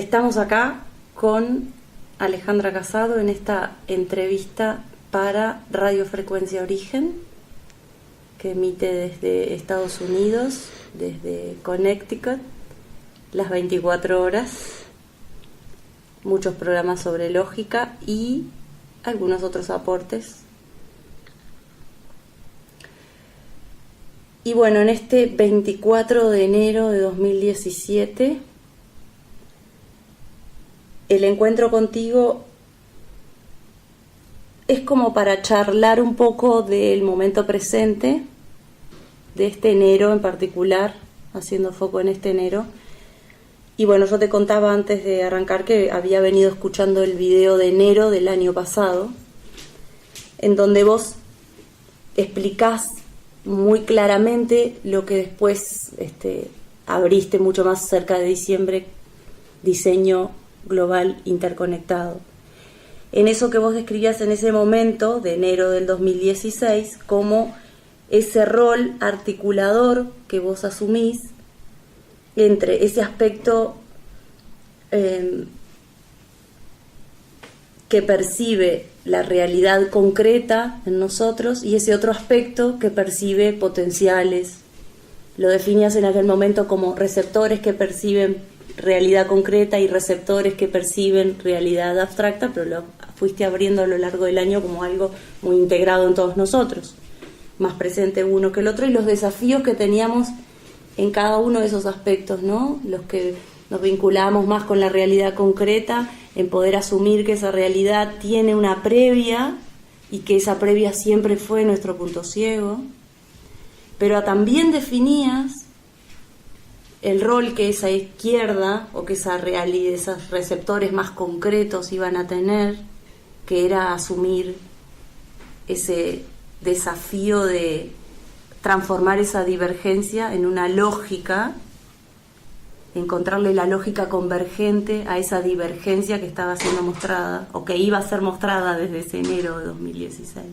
Estamos acá con Alejandra Casado en esta entrevista para Radio Frecuencia Origen, que emite desde Estados Unidos, desde Connecticut, las 24 horas, muchos programas sobre lógica y algunos otros aportes. Y bueno, en este 24 de enero de 2017, el encuentro contigo es como para charlar un poco del momento presente, de este enero en particular, haciendo foco en este enero. Y bueno, yo te contaba antes de arrancar que había venido escuchando el video de enero del año pasado, en donde vos explicás muy claramente lo que después abriste mucho más cerca de diciembre, diseño global interconectado. En eso que vos describías en ese momento de enero del 2016 como ese rol articulador que vos asumís entre ese aspecto que percibe la realidad concreta en nosotros y ese otro aspecto que percibe potenciales. Lo definías en aquel momento como receptores que perciben realidad concreta y receptores que perciben realidad abstracta, pero lo fuiste abriendo a lo largo del año como algo muy integrado en todos nosotros, más presente uno que el otro, y los desafíos que teníamos en cada uno de esos aspectos, ¿no? Los que nos vinculamos más con la realidad concreta, en poder asumir que esa realidad tiene una previa y que esa previa siempre fue nuestro punto ciego, pero también definías el rol que esa izquierda o que esa realidad, esos receptores más concretos iban a tener, que era asumir ese desafío de transformar esa divergencia en una lógica, encontrarle la lógica convergente a esa divergencia que estaba siendo mostrada o que iba a ser mostrada desde ese enero de 2016.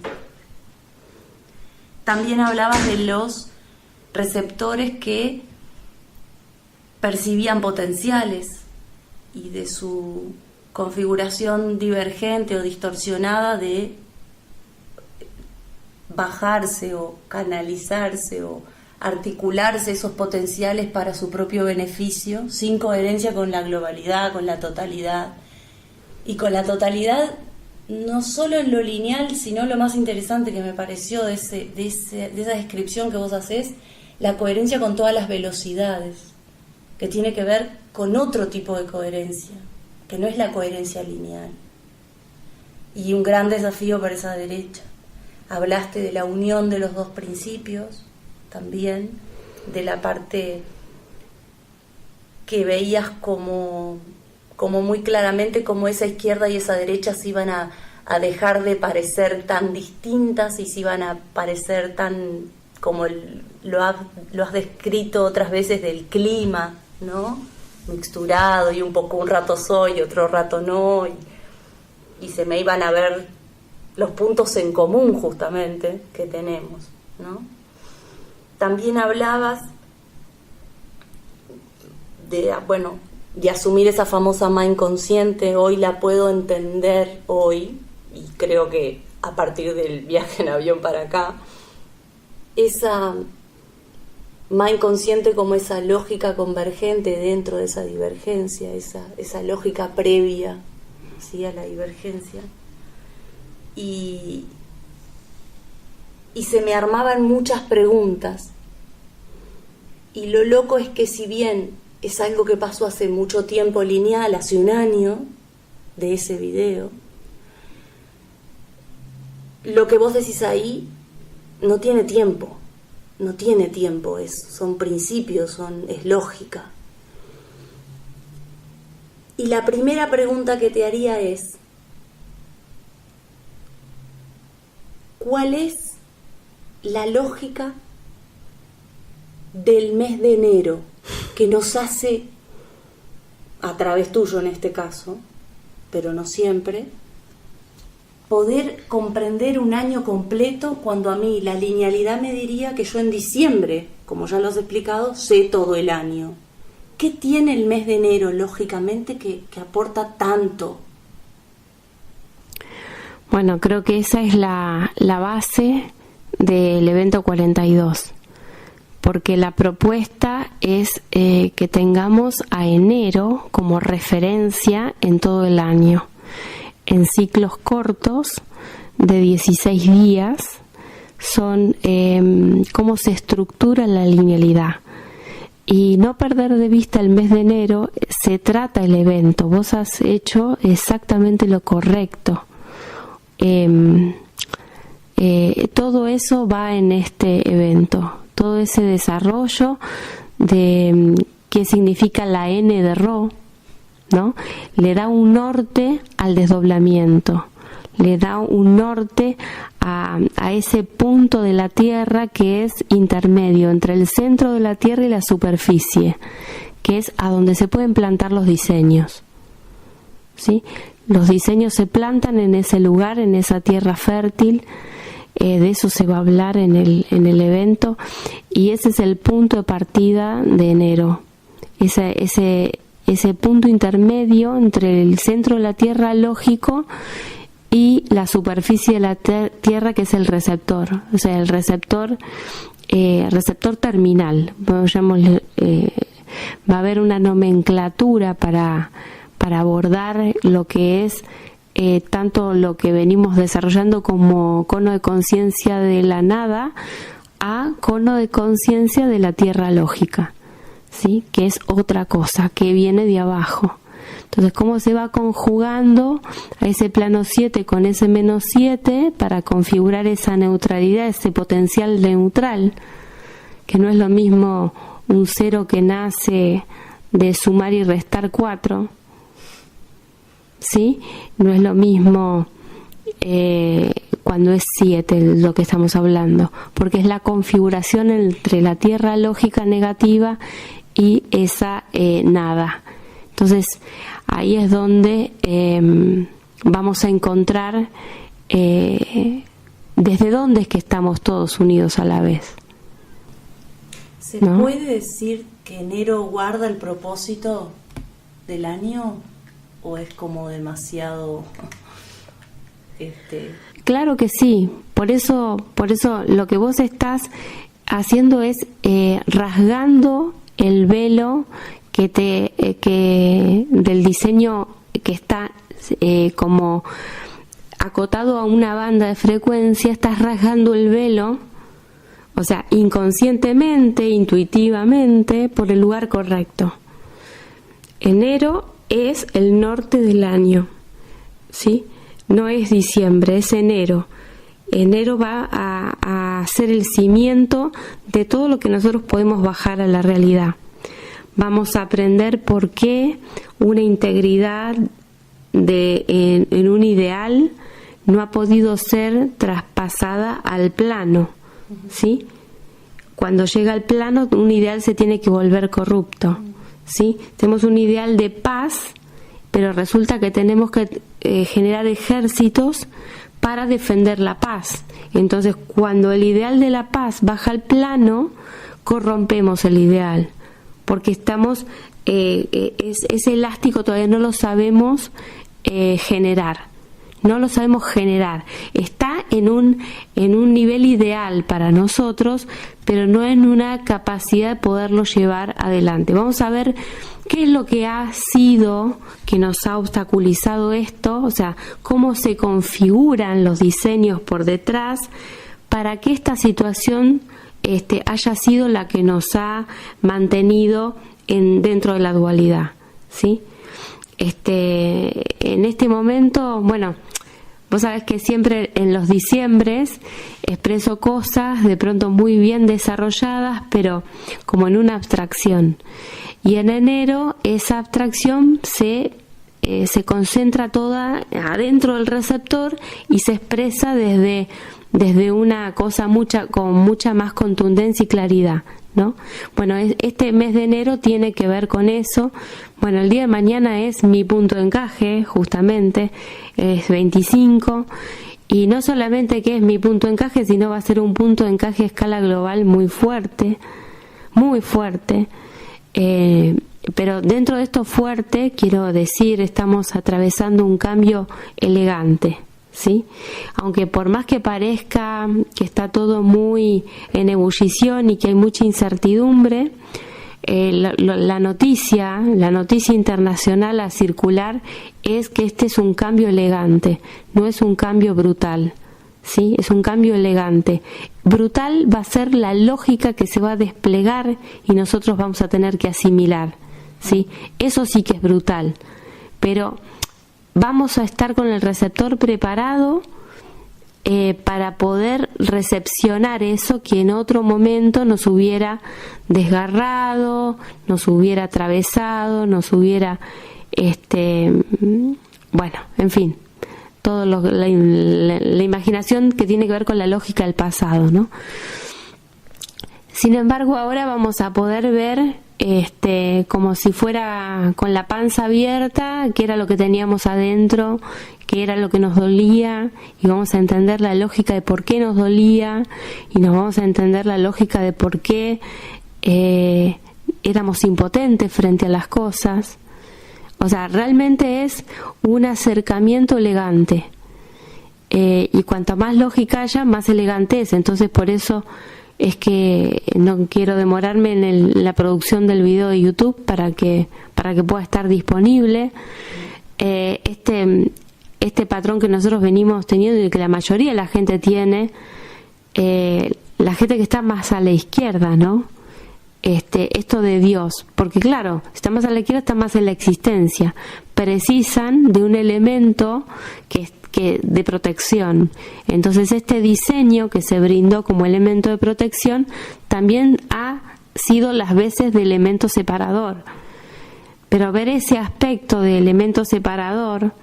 También hablabas de los receptores que percibían potenciales y de su configuración divergente o distorsionada de bajarse o canalizarse o articularse esos potenciales para su propio beneficio, sin coherencia con la globalidad, con la totalidad. Y con la totalidad no solo en lo lineal, sino lo más interesante que me pareció de esa descripción que vos hacés, la coherencia con todas las velocidades, que tiene que ver con otro tipo de coherencia, que no es la coherencia lineal. Y un gran desafío para esa derecha. Hablaste de la unión de los dos principios, también, de la parte que veías como muy claramente como esa izquierda y esa derecha se iban a dejar de parecer tan distintas y se iban a parecer tan, como lo has descrito otras veces, del clima, ¿no? Mixturado, y un rato soy, otro rato no, y se me iban a ver los puntos en común justamente que tenemos, ¿no? También hablabas de asumir esa famosa mind consciente. Hoy la puedo entender hoy, y creo que a partir del viaje en avión para acá, esa mind consciente como esa lógica convergente dentro de esa divergencia, esa lógica previa, ¿sí?, a la divergencia. Y se me armaban muchas preguntas. Y lo loco es que si bien es algo que pasó hace mucho tiempo lineal, hace un año de ese video, lo que vos decís ahí no tiene tiempo. No tiene tiempo, son principios, es lógica. Y la primera pregunta que te haría es, ¿cuál es la lógica del mes de enero que nos hace, a través tuyo en este caso, pero no siempre, poder comprender un año completo cuando a mí la linealidad me diría que yo en diciembre, como ya lo has explicado, sé todo el año? ¿Qué tiene el mes de enero, lógicamente, que aporta tanto? Bueno, creo que esa es la base del evento 42, porque la propuesta es que tengamos a enero como referencia en todo el año, en ciclos cortos de 16 días, son cómo se estructura la linealidad. Y no perder de vista el mes de enero, se trata el evento. Vos has hecho exactamente lo correcto. Todo eso va en este evento. Todo ese desarrollo de qué significa la N de Rho, ¿no? Le da un norte al desdoblamiento. Le da un norte a ese punto de la Tierra que es intermedio entre el centro de la Tierra y la superficie, que es a donde se pueden plantar los diseños, ¿sí? Los diseños se plantan en ese lugar, en esa tierra fértil. De eso se va a hablar en el evento, y ese es el punto de partida de enero, ese punto intermedio entre el centro de la Tierra lógico y la superficie de la Tierra, que es el receptor, o sea, el receptor terminal. Va a haber una nomenclatura para abordar lo que es tanto lo que venimos desarrollando como cono de conciencia de la nada a cono de conciencia de la Tierra lógica, ¿sí? Que es otra cosa, que viene de abajo. Entonces, cómo se va conjugando a ese plano 7 con ese menos 7 para configurar esa neutralidad, ese potencial neutral, que no es lo mismo un 0 que nace de sumar y restar 4, ¿sí? No es lo mismo cuando es 7 lo que estamos hablando, porque es la configuración entre la Tierra lógica negativa y esa nada. Entonces, ahí es donde vamos a encontrar desde dónde es que estamos todos unidos a la vez. ¿Se ¿No? puede decir que enero guarda el propósito del año? ¿O es como demasiado Claro que sí, por eso lo que vos estás haciendo es rasgando el velo que del diseño que está como acotado a una banda de frecuencia. Estás rasgando el velo, o sea, inconscientemente, intuitivamente, por el lugar correcto. Enero es el norte del año, ¿sí? No es diciembre, es enero. Enero va a ser el cimiento de todo lo que nosotros podemos bajar a la realidad. Vamos a aprender por qué una integridad en un ideal no ha podido ser traspasada al plano, ¿sí? Cuando llega al plano, un ideal se tiene que volver corrupto, ¿sí? Tenemos un ideal de paz, pero resulta que tenemos que generar ejércitos para defender la paz. Entonces, cuando el ideal de la paz baja al plano, corrompemos el ideal, porque estamos ese elástico todavía no lo sabemos generar. No lo sabemos generar. Está en un nivel ideal para nosotros, pero no en una capacidad de poderlo llevar adelante. Vamos a ver qué es lo que ha sido que nos ha obstaculizado esto, o sea, cómo se configuran los diseños por detrás para que esta situación haya sido la que nos ha mantenido dentro de la dualidad, ¿sí? En este momento, bueno, vos sabés que siempre en los diciembres expreso cosas de pronto muy bien desarrolladas, pero como en una abstracción. Y en enero esa abstracción se concentra toda adentro del receptor y se expresa desde una cosa con mucha más contundencia y claridad, ¿no? Bueno, este mes de enero tiene que ver con eso. Bueno, el día de mañana es mi punto de encaje, justamente, es 25, y no solamente que es mi punto de encaje, sino va a ser un punto de encaje a escala global muy fuerte, muy fuerte. pero dentro de esto fuerte, quiero decir, estamos atravesando un cambio elegante, ¿sí? Aunque por más que parezca que está todo muy en ebullición y que hay mucha incertidumbre, la noticia internacional a circular es que este es un cambio elegante, no es un cambio brutal, ¿sí? Es un cambio elegante. Brutal va a ser la lógica que se va a desplegar y nosotros vamos a tener que asimilar, ¿sí? Eso sí que es brutal, pero vamos a estar con el receptor preparado para poder recepcionar eso que en otro momento nos hubiera desgarrado, nos hubiera atravesado, nos hubiera, bueno, en fin, todo la imaginación que tiene que ver con la lógica del pasado, ¿no? Sin embargo, ahora vamos a poder ver como si fuera con la panza abierta, qué era lo que teníamos adentro, qué era lo que nos dolía, y vamos a entender la lógica de por qué nos dolía, y nos vamos a entender la lógica de por qué éramos impotentes frente a las cosas. O sea, realmente es un acercamiento elegante, y cuanto más lógica haya, más elegante es. Entonces, por eso es que no quiero demorarme en la producción del video de YouTube para que pueda estar disponible. Este patrón que nosotros venimos teniendo y que la mayoría de la gente tiene, la gente que está más a la izquierda, ¿no? Esto de Dios, porque claro, si está más a la izquierda, está más en la existencia, precisan de un elemento que de protección. Entonces este diseño que se brindó como elemento de protección también ha sido las veces de elemento separador, pero ver ese aspecto de elemento separador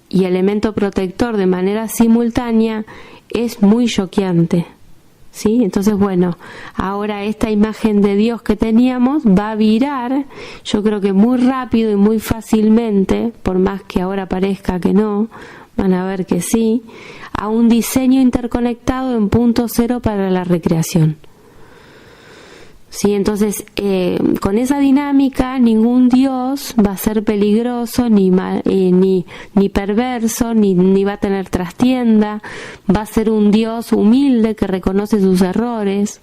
y elemento protector de manera simultánea es muy choqueante, ¿sí? Entonces, bueno, ahora esta imagen de Dios que teníamos va a virar, yo creo que muy rápido y muy fácilmente, por más que ahora parezca que no, van a ver que sí, a un diseño interconectado en punto cero para la recreación. Sí, entonces, con esa dinámica, ningún Dios va a ser peligroso, ni perverso, ni va a tener trastienda. Va a ser un Dios humilde que reconoce sus errores.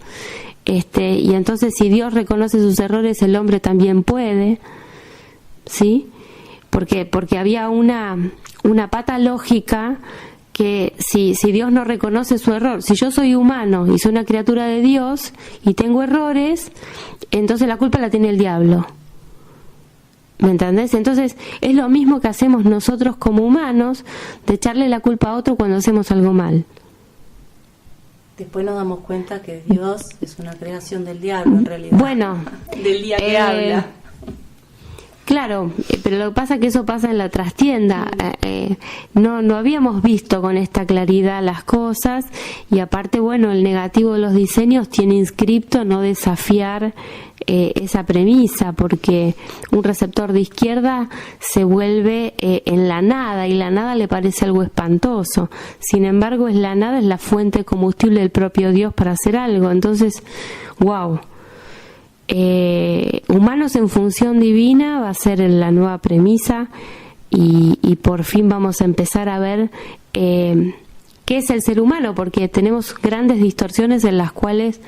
Y entonces, si Dios reconoce sus errores, el hombre también puede, ¿sí? Porque había una pata lógica que si Dios no reconoce su error, si yo soy humano y soy una criatura de Dios y tengo errores, entonces la culpa la tiene el diablo. ¿Me entendés? Entonces es lo mismo que hacemos nosotros como humanos, de echarle la culpa a otro cuando hacemos algo mal. Después nos damos cuenta que Dios es una creación del diablo, en realidad. Bueno, del día que habla. Claro, pero lo que pasa es que eso pasa en la trastienda. No habíamos visto con esta claridad las cosas, y aparte, bueno, el negativo de los diseños tiene inscripto no desafiar esa premisa, porque un receptor de izquierda se vuelve en la nada, y la nada le parece algo espantoso. Sin embargo, la nada es la fuente de combustible del propio Dios para hacer algo. Entonces, wow. Humanos en función divina va a ser la nueva premisa, y por fin vamos a empezar a ver qué es el ser humano, porque tenemos grandes distorsiones en las cuales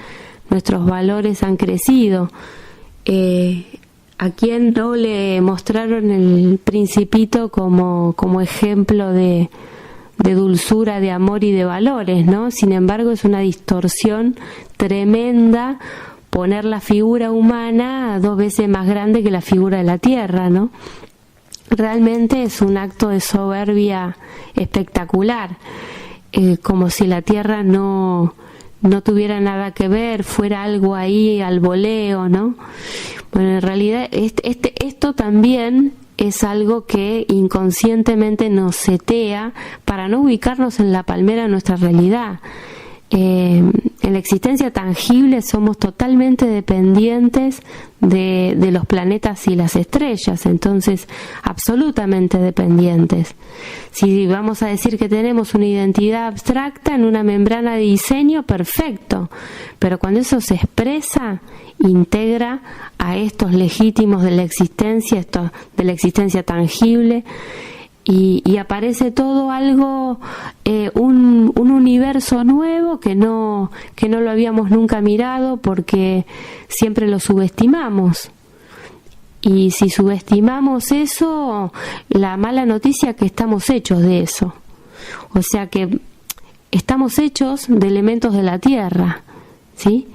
nuestros valores han crecido. ¿A quién no le mostraron el Principito como ejemplo de dulzura, de amor y de valores, ¿no? Sin embargo, es una distorsión tremenda poner la figura humana 2 veces más grande que la figura de la tierra, ¿no? Realmente es un acto de soberbia espectacular, como si la tierra no tuviera nada que ver, fuera algo ahí al voleo, ¿no? Bueno, en realidad esto también es algo que inconscientemente nos setea para no ubicarnos en la palmera de nuestra realidad. En la existencia tangible somos totalmente dependientes de los planetas y las estrellas, entonces absolutamente dependientes. Si vamos a decir que tenemos una identidad abstracta en una membrana de diseño, perfecto, pero cuando eso se expresa, integra a estos legítimos de la existencia, estos de la existencia tangible, y aparece todo algo, un universo nuevo que no lo habíamos nunca mirado porque siempre lo subestimamos. Y si subestimamos eso, la mala noticia es que estamos hechos de eso. O sea que estamos hechos de elementos de la Tierra, ¿sí?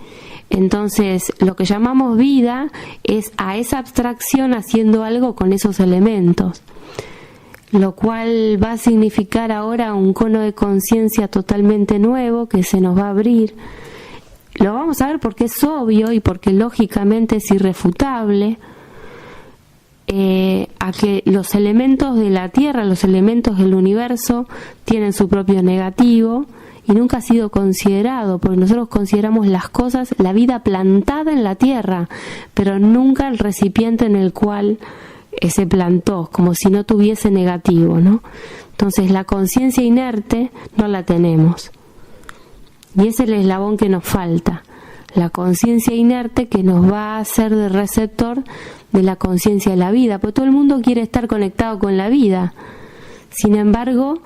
Entonces, lo que llamamos vida es a esa abstracción haciendo algo con esos elementos, lo cual va a significar ahora un cono de conciencia totalmente nuevo que se nos va a abrir. Lo vamos a ver porque es obvio y porque lógicamente es irrefutable, a que los elementos de la Tierra, los elementos del universo, tienen su propio negativo y nunca ha sido considerado, porque nosotros consideramos las cosas, la vida plantada en la Tierra, pero nunca el recipiente en el cual se plantó, como si no tuviese negativo, ¿no? Entonces la conciencia inerte no la tenemos. Y ese es el eslabón que nos falta, la conciencia inerte que nos va a hacer de receptor de la conciencia de la vida, porque todo el mundo quiere estar conectado con la vida. Sin embargo,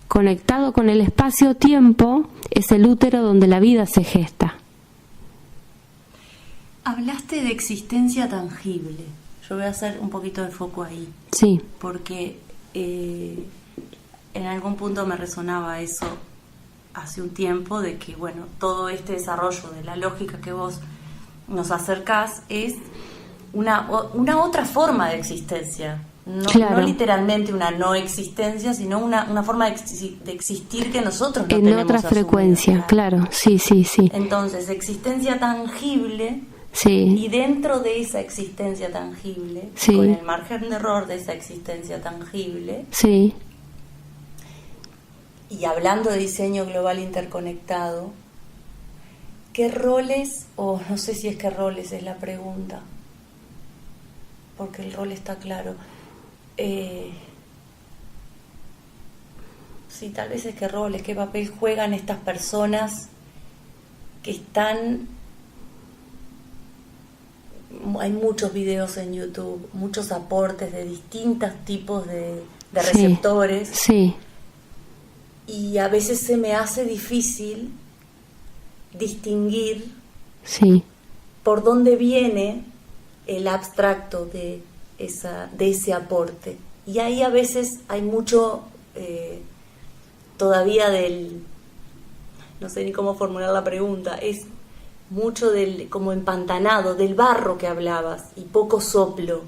conectado con el espacio-tiempo es el útero donde la vida se gesta. Hablaste de existencia tangible. Yo voy a hacer un poquito de foco ahí. Sí. Porque en algún punto me resonaba eso hace un tiempo, de que, bueno, todo este desarrollo de la lógica que vos nos acercás es una otra forma de existencia. Claro. No literalmente una no existencia, sino una forma de existir que nosotros no en tenemos otra frecuencia, claro. Sí. Entonces, existencia tangible. Sí. Y dentro de esa existencia tangible, sí, con el margen de error de esa existencia tangible, sí, y hablando de diseño global interconectado, ¿qué roles, o no sé si es qué roles es la pregunta, porque el rol está claro, sí, tal vez es qué roles, qué papel juegan estas personas que están... Hay muchos videos en YouTube, muchos aportes de distintos tipos de receptores. Sí. Y a veces se me hace difícil distinguir por dónde viene el abstracto de ese aporte. Y ahí a veces hay mucho todavía no sé ni cómo formular la pregunta, es mucho del como empantanado, del barro que hablabas, y poco soplo,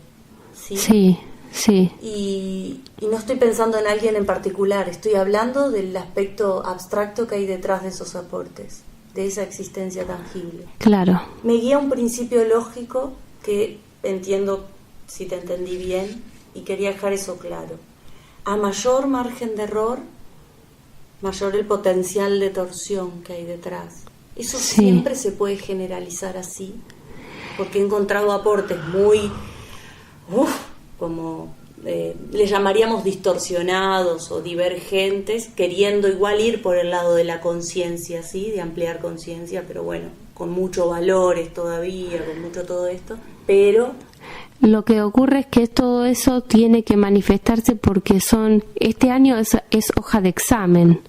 ¿sí? Sí. Y no estoy pensando en alguien en particular, estoy hablando del aspecto abstracto que hay detrás de esos aportes, de esa existencia tangible. Claro. Me guía un principio lógico que entiendo, si te entendí bien, y quería dejar eso claro. A mayor margen de error, mayor el potencial de torsión que hay detrás. Eso siempre se puede generalizar así, porque he encontrado aportes muy, como le llamaríamos distorsionados o divergentes, queriendo igual ir por el lado de la conciencia, ¿sí? De ampliar conciencia, pero bueno, con muchos valores todavía, con mucho todo esto, pero... Lo que ocurre es que todo eso tiene que manifestarse porque este año es hoja de examen.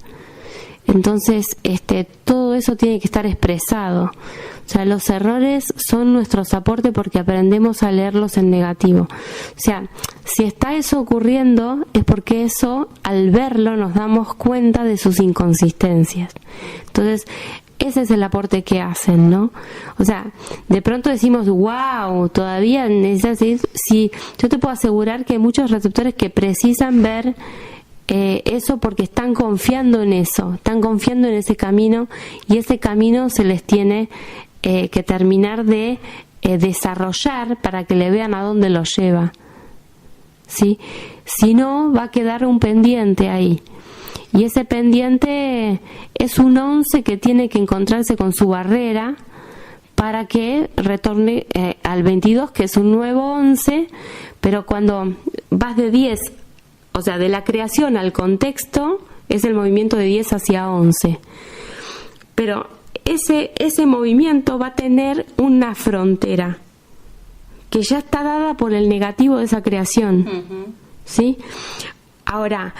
Entonces, todo eso tiene que estar expresado. O sea, los errores son nuestros aportes porque aprendemos a leerlos en negativo. O sea, si está eso ocurriendo, es porque eso, al verlo, nos damos cuenta de sus inconsistencias. Entonces, ese es el aporte que hacen, ¿no? O sea, de pronto decimos, wow, todavía necesitas ir. Sí, yo te puedo asegurar que hay muchos receptores que precisan ver eso porque están confiando en eso, están confiando en ese camino, y ese camino se les tiene que terminar de desarrollar para que le vean a dónde lo lleva, ¿sí? Si no, va a quedar un pendiente ahí. y ese pendiente es un 11 que tiene que encontrarse con su barrera para que retorne al 22, que es un nuevo 11, pero cuando vas de 10, o sea, de la creación al contexto, es el movimiento de 10 hacia 11. Pero ese movimiento va a tener una frontera que ya está dada por el negativo de esa creación. ¿Sí? Ahora,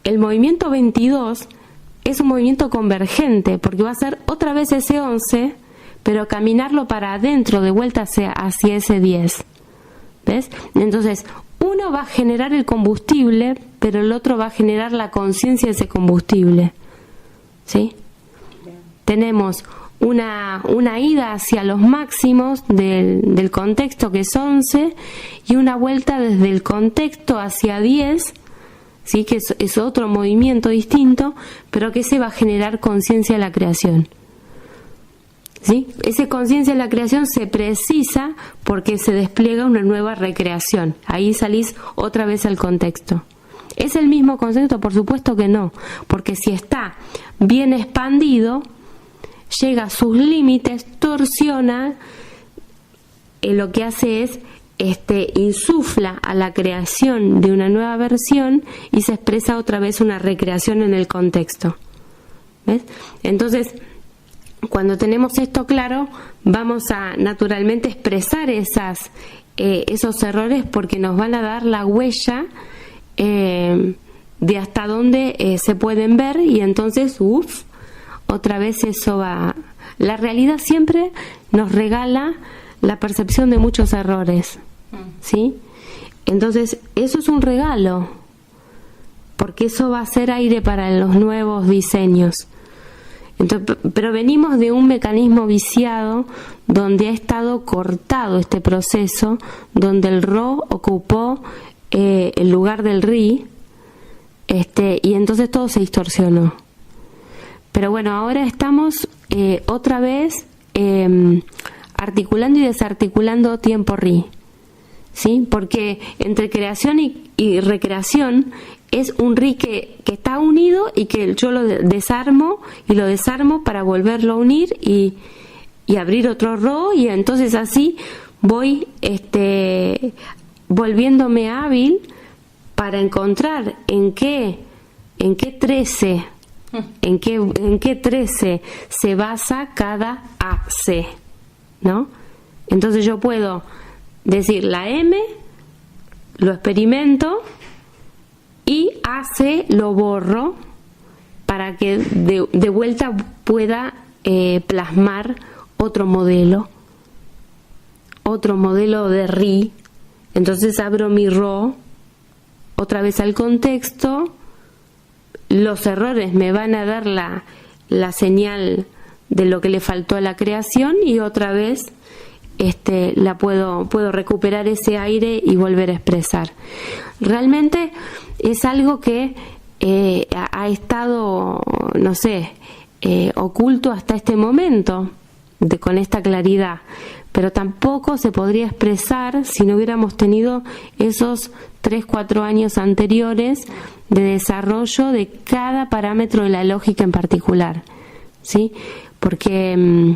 el movimiento 22 es un movimiento convergente, porque va a ser otra vez ese 11, pero caminarlo para adentro, de vuelta hacia ese 10. ¿Ves? Entonces, uno va a generar el combustible, pero el otro va a generar la conciencia de ese combustible. ¿Sí? Tenemos una ida hacia los máximos del contexto, que es 11, y una vuelta desde el contexto hacia 10, ¿sí? Que es otro movimiento distinto, pero que se va a generar conciencia de la creación. ¿Sí? Esa conciencia de la creación se precisa porque se despliega una nueva recreación. Ahí salís otra vez al contexto. ¿Es el mismo concepto? Por supuesto que no, porque si está bien expandido, llega a sus límites, torsiona, lo que hace es insufla a la creación de una nueva versión y se expresa otra vez una recreación en el contexto. ¿Ves? Entonces, cuando tenemos esto claro, vamos a naturalmente expresar esos errores, porque nos van a dar la huella de hasta dónde se pueden ver, y entonces, otra vez eso va. La realidad siempre nos regala la percepción de muchos errores, ¿sí? Entonces, eso es un regalo, porque eso va a ser aire para los nuevos diseños. Entonces, pero venimos de un mecanismo viciado donde ha estado cortado este proceso, donde el Ro ocupó el lugar del Ri, y entonces todo se distorsionó. Pero bueno, ahora estamos otra vez articulando y desarticulando tiempo Ri, ¿sí? Porque entre creación y recreación es un Ri que está unido y que yo lo desarmo para volverlo a unir y abrir otro Ro, y entonces así voy volviéndome hábil para encontrar en qué 13 se basa cada AC, ¿no? Entonces yo puedo decir la M, lo experimento, y AC lo borro para que de vuelta pueda plasmar otro modelo de Ri. Entonces abro mi Ro otra vez al contexto. Los errores me van a dar la señal de lo que le faltó a la creación, y otra vez la puedo recuperar ese aire y volver a expresar. Realmente es algo que ha estado, no sé, oculto hasta este momento, con esta claridad, pero tampoco se podría expresar si no hubiéramos tenido esos 3-4 años anteriores de desarrollo de cada parámetro de la lógica en particular, ¿sí? Porque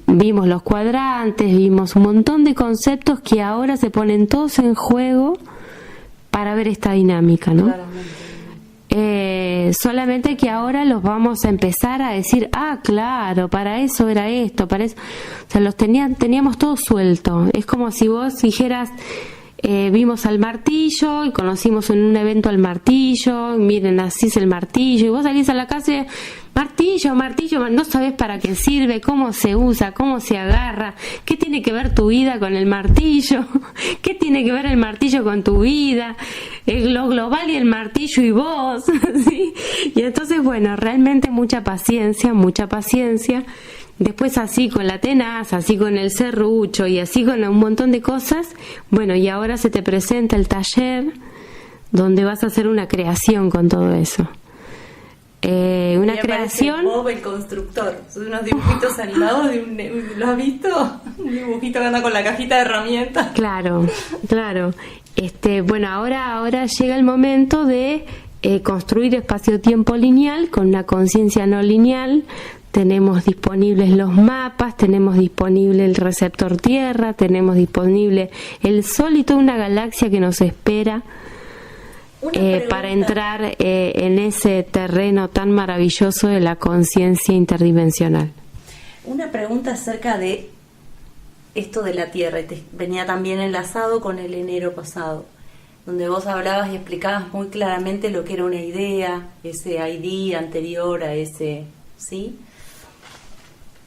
vimos los cuadrantes, vimos un montón de conceptos que ahora se ponen todos en juego para ver esta dinámica, ¿no? Solamente que ahora los vamos a empezar a decir, claro, para eso era esto, para eso. O sea, teníamos todo suelto. Es como si vos dijeras, vimos al martillo y conocimos en un evento al martillo, miren, así es el martillo, y vos salís a la casa y martillo, no sabés para qué sirve, cómo se usa, cómo se agarra, qué tiene que ver tu vida con el martillo, qué tiene que ver el martillo con tu vida, lo global y el martillo y vos, ¿sí? Y entonces, bueno, realmente mucha paciencia. Después así con la tenaza, así con el serrucho y así con un montón de cosas. Bueno, y ahora se te presenta el taller donde vas a hacer una creación con todo eso. Una creación. Bob el constructor. Son unos dibujitos animados ¿lo has visto? Un dibujito que anda con la cajita de herramientas. Claro. Bueno, ahora llega el momento de construir espacio-tiempo lineal con una conciencia no lineal. Tenemos disponibles los mapas, tenemos disponible el receptor Tierra, tenemos disponible el Sol y toda una galaxia que nos espera para entrar en ese terreno tan maravilloso de la conciencia interdimensional. Una pregunta acerca de esto de la Tierra, y te venía también enlazado con el enero pasado, donde vos hablabas y explicabas muy claramente lo que era una idea, ese ID anterior a ese, ¿sí?,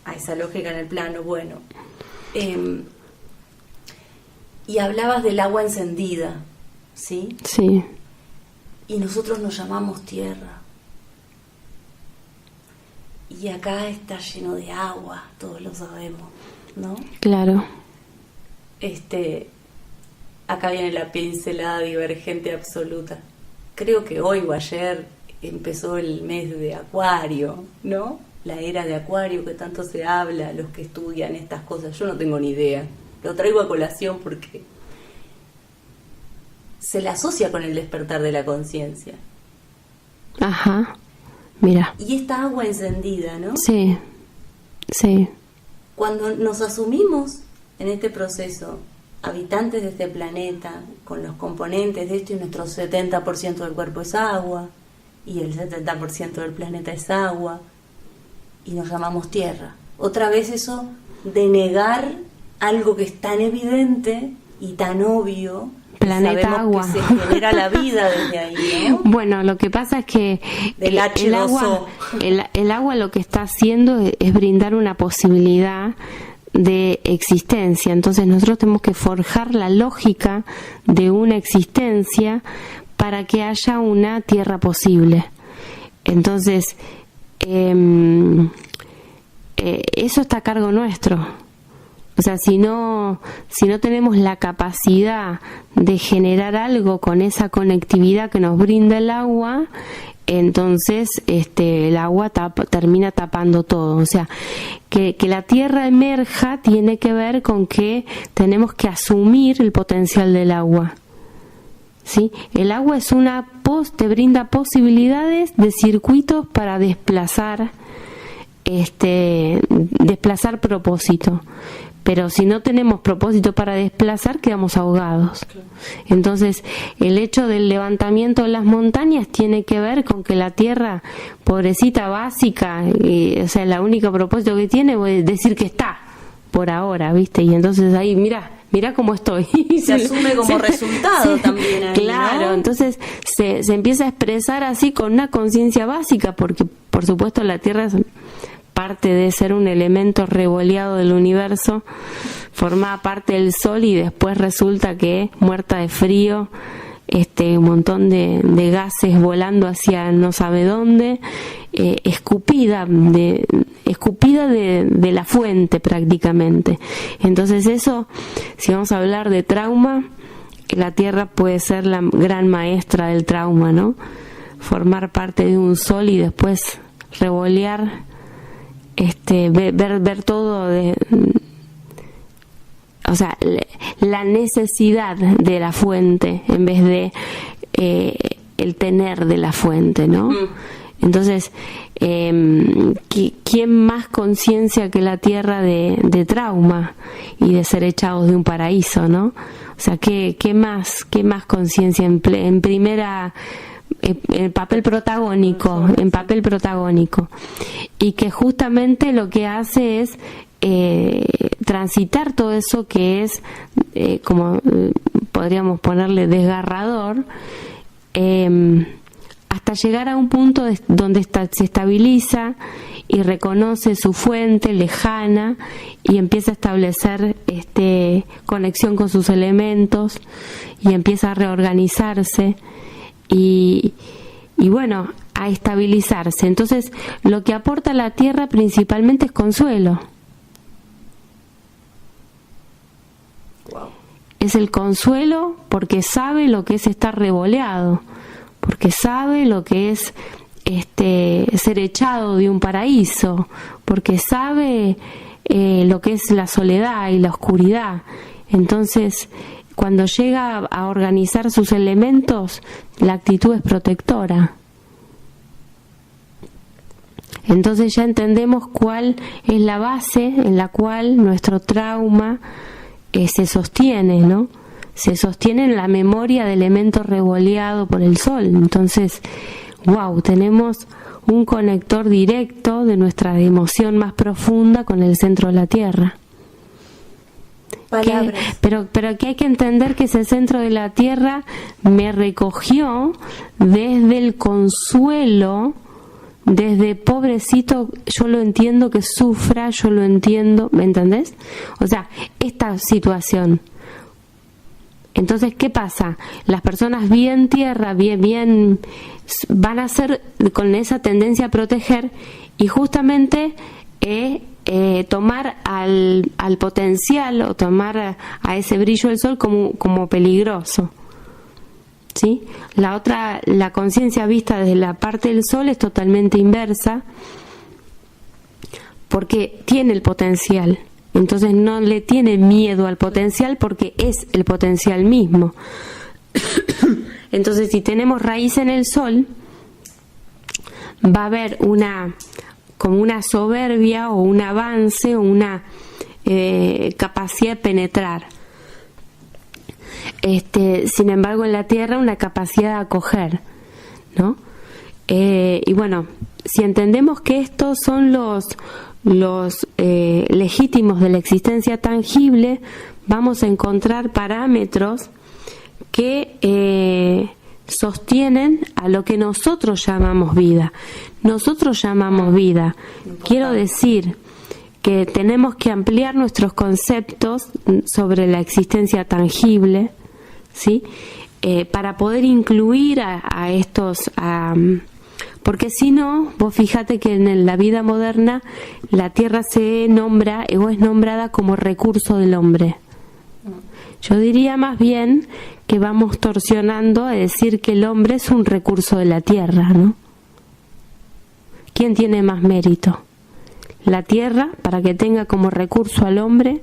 a esa lógica en el plano. Bueno, y hablabas del agua encendida, ¿sí? Sí. Y nosotros nos llamamos Tierra. Y acá está lleno de agua, todos lo sabemos, ¿no? Claro. Acá viene la pincelada divergente absoluta. Creo que hoy o ayer empezó el mes de Acuario, ¿no? La era de Acuario que tanto se habla, los que estudian estas cosas. Yo no tengo ni idea. Lo traigo a colación porque se la asocia con el despertar de la conciencia. Ajá. Mira. Y esta agua encendida, ¿no? Sí. Sí. Cuando nos asumimos en este proceso, habitantes de este planeta, con los componentes de esto, y nuestro 70% del cuerpo es agua, y el 70% del planeta es agua, y nos llamamos Tierra. Otra vez eso de negar algo que es tan evidente y tan obvio. Planeta agua. Que se genera la vida desde ahí, ¿no? Bueno, lo que pasa es que el H2O. El agua lo que está haciendo es brindar una posibilidad de existencia. Entonces nosotros tenemos que forjar la lógica de una existencia para que haya una tierra posible. Entonces eso está a cargo nuestro. O sea, si no tenemos la capacidad de generar algo con esa conectividad que nos brinda el agua, entonces el agua termina tapando todo. O sea, que la tierra emerja tiene que ver con que tenemos que asumir el potencial del agua. ¿Sí? El agua es te brinda posibilidades de circuitos para desplazar propósito. Pero si no tenemos propósito para desplazar, quedamos ahogados. Entonces, el hecho del levantamiento de las montañas tiene que ver con que la tierra, pobrecita, básica, o sea, la única propósito que tiene es decir que está, por ahora, ¿viste? Y entonces ahí, mira cómo estoy. Se asume como resultado también ahí, claro, ¿no? entonces se empieza a expresar así con una conciencia básica, porque por supuesto la tierra es parte de ser un elemento revoleado del universo, formaba parte del Sol y después resulta que muerta de frío, un montón de gases volando hacia no sabe dónde, escupida de la fuente prácticamente. Entonces eso, si vamos a hablar de trauma, la Tierra puede ser la gran maestra del trauma, ¿no? Formar parte de un Sol y después revolear, ver todo o sea, la necesidad de la fuente en vez de el tener de la fuente, ¿no? Entonces, ¿quién más conciencia que la Tierra de trauma y de ser echados de un paraíso, ¿no? O sea, ¿qué más conciencia en primera, en papel protagónico, y que justamente lo que hace es transitar todo eso que es, como podríamos ponerle, desgarrador, hasta llegar a un punto donde se estabiliza y reconoce su fuente lejana y empieza a establecer conexión con sus elementos y empieza a reorganizarse y bueno, a estabilizarse. Entonces, lo que aporta la Tierra principalmente es consuelo. Wow. Es el consuelo porque sabe lo que es estar revoleado, porque sabe lo que es ser echado de un paraíso, porque sabe lo que es la soledad y la oscuridad. Entonces, cuando llega a organizar sus elementos, la actitud es protectora. Entonces ya entendemos cuál es la base en la cual nuestro trauma se sostiene, ¿no? Se sostiene en la memoria de elemento revoleado por el sol. Entonces, wow, tenemos un conector directo de nuestra emoción más profunda con el centro de la Tierra. Pero que hay que entender que ese centro de la Tierra me recogió desde el consuelo, desde pobrecito, yo lo entiendo que sufra, yo lo entiendo, ¿me entendés? O sea, esta situación. Entonces, ¿qué pasa? Las personas bien tierra, bien, van a ser con esa tendencia a proteger y justamente tomar al potencial o tomar a ese brillo del sol como peligroso. ¿Sí? La conciencia vista desde la parte del sol es totalmente inversa porque tiene el potencial. Entonces no le tiene miedo al potencial porque es el potencial mismo. Entonces si tenemos raíz en el sol, va a haber como una soberbia o un avance o una capacidad de penetrar. Sin embargo en la tierra una capacidad de acoger, ¿no? Y bueno, si entendemos que estos son los legítimos de la existencia tangible, vamos a encontrar parámetros que sostienen a lo que nosotros llamamos vida. Nosotros llamamos vida. Quiero decir que tenemos que ampliar nuestros conceptos sobre la existencia tangible, ¿sí? Para poder incluir a estos... porque si no, vos fíjate que en la vida moderna la tierra se nombra o es nombrada como recurso del hombre. Yo diría más bien que vamos torsionando a decir que el hombre es un recurso de la tierra, ¿no? ¿Quién tiene más mérito? ¿La tierra para que tenga como recurso al hombre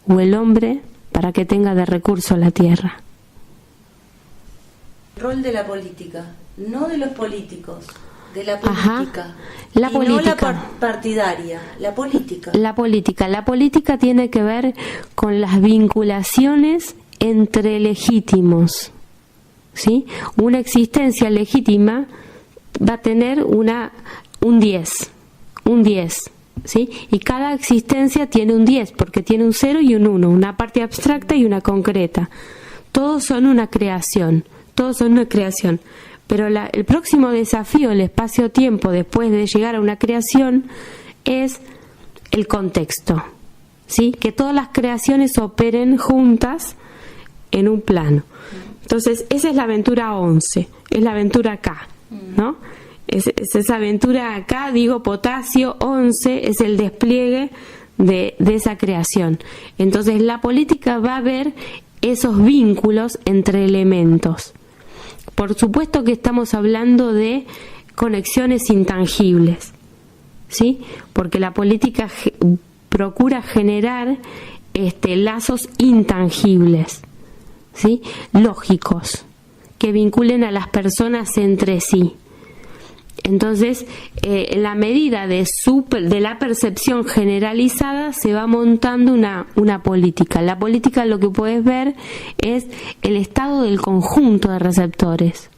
o el hombre para que tenga de recurso a la tierra? El rol de la política, no de los políticos, de la política. Ajá. La política. No la partidaria, la política. La política tiene que ver con las vinculaciones entre legítimos, ¿sí? Una existencia legítima va a tener un 10, ¿sí? Y cada existencia tiene un 10 porque tiene un 0 y un 1, una parte abstracta y una concreta. Todos son una creación. Pero el próximo desafío, el espacio-tiempo, después de llegar a una creación, es el contexto, ¿sí? Que todas las creaciones operen juntas en un plano. Entonces, esa es la aventura 11, es la aventura K, ¿no? Es esa aventura acá, digo, potasio 11, es el despliegue de esa creación. Entonces, la política va a ver esos vínculos entre elementos. Por supuesto que estamos hablando de conexiones intangibles, ¿sí? Porque la política procura generar lazos intangibles, ¿sí? Lógicos, que vinculen a las personas entre sí. Entonces, en la medida de la percepción generalizada se va montando una política. La política, lo que puedes ver es el estado del conjunto de receptores,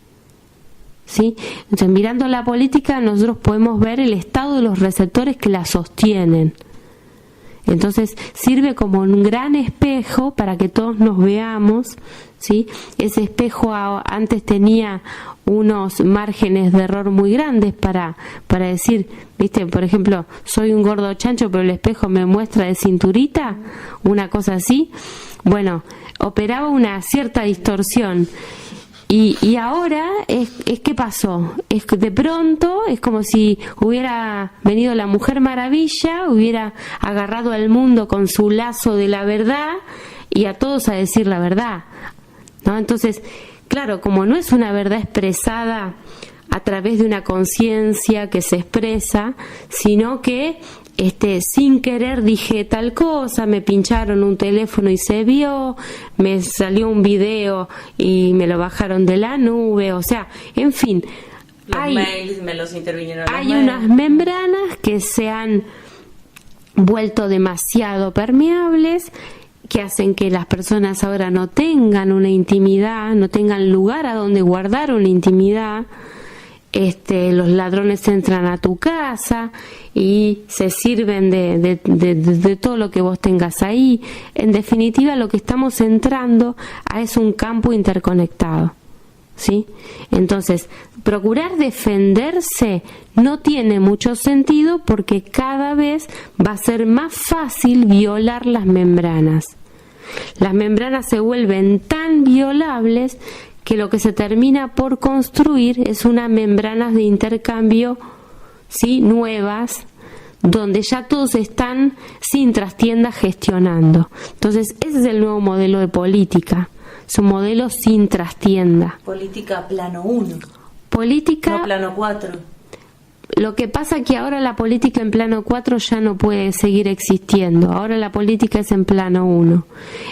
¿sí? Entonces, mirando la política, nosotros podemos ver el estado de los receptores que la sostienen. Entonces, sirve como un gran espejo para que todos nos veamos, ¿sí? Ese espejo antes tenía unos márgenes de error muy grandes para decir, ¿viste? Por ejemplo, soy un gordo chancho, pero el espejo me muestra de cinturita, una cosa así. Bueno, operaba una cierta distorsión. Y ahora ¿qué pasó? Es que de pronto es como si hubiera venido la Mujer Maravilla, hubiera agarrado al mundo con su lazo de la verdad y a todos a decir la verdad, ¿no? Entonces, claro, como no es una verdad expresada a través de una conciencia que se expresa, sino que sin querer dije tal cosa, me pincharon un teléfono y se vio, me salió un video y me lo bajaron de la nube, o sea, en fin, los mails me los intervinieron. Hay unas membranas que se han vuelto demasiado permeables, que hacen que las personas ahora no tengan una intimidad, no tengan lugar a donde guardar una intimidad. Los ladrones entran a tu casa y se sirven de todo lo que vos tengas ahí. En definitiva, lo que estamos entrando es un campo interconectado, ¿sí? Entonces, procurar defenderse no tiene mucho sentido porque cada vez va a ser más fácil violar las membranas. Las membranas se vuelven tan violables que lo que se termina por construir es unas membranas de intercambio, ¿sí?, nuevas, donde ya todos están sin trastienda gestionando. Entonces, ese es el nuevo modelo de política. Es un modelo sin trastienda. Política plano 1. Política... No plano 4. Lo que pasa es que ahora la política en plano 4 ya no puede seguir existiendo. Ahora la política es en plano 1.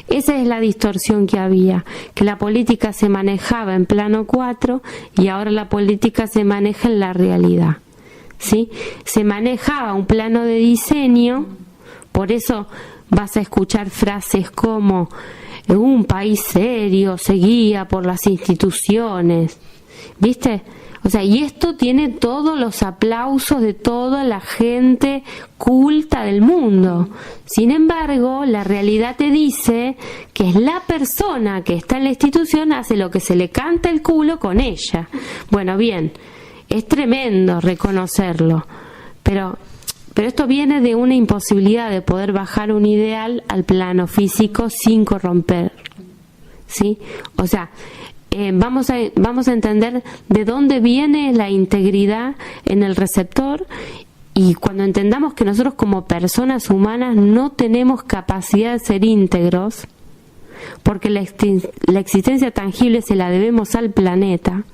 Esa es la distorsión que había, que la política se manejaba en plano 4 y ahora la política se maneja en la realidad, ¿sí? Se manejaba un plano de diseño, por eso vas a escuchar frases como un país serio se guía por las instituciones, ¿viste? O sea, y esto tiene todos los aplausos de toda la gente culta del mundo. Sin embargo, la realidad te dice que es la persona que está en la institución hace lo que se le canta el culo con ella. Bueno, bien, es tremendo reconocerlo, pero esto viene de una imposibilidad de poder bajar un ideal al plano físico sin corromper, ¿sí? O sea, vamos a entender de dónde viene la integridad en el receptor, y cuando entendamos que nosotros como personas humanas no tenemos capacidad de ser íntegros, porque la existencia tangible se la debemos al planeta.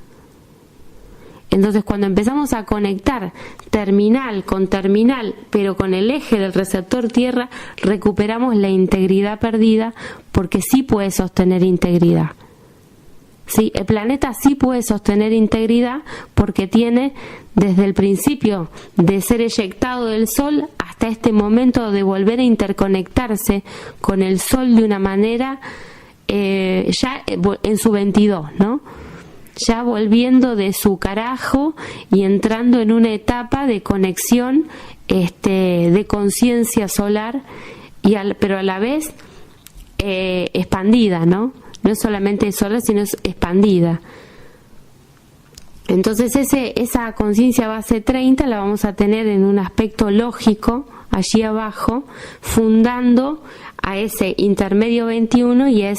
Entonces, cuando empezamos a conectar terminal con terminal, pero con el eje del receptor Tierra, recuperamos la integridad perdida, porque sí puede sostener integridad. Sí, el planeta sí puede sostener integridad porque tiene desde el principio de ser eyectado del Sol hasta este momento de volver a interconectarse con el Sol de una manera ya en su 22, ¿no? Ya volviendo de su carajo y entrando en una etapa de conexión de conciencia solar, pero a la vez expandida, ¿no? No es solamente sola, sino es expandida. Entonces esa conciencia base 30 la vamos a tener en un aspecto lógico, allí abajo, fundando a ese intermedio 21 y a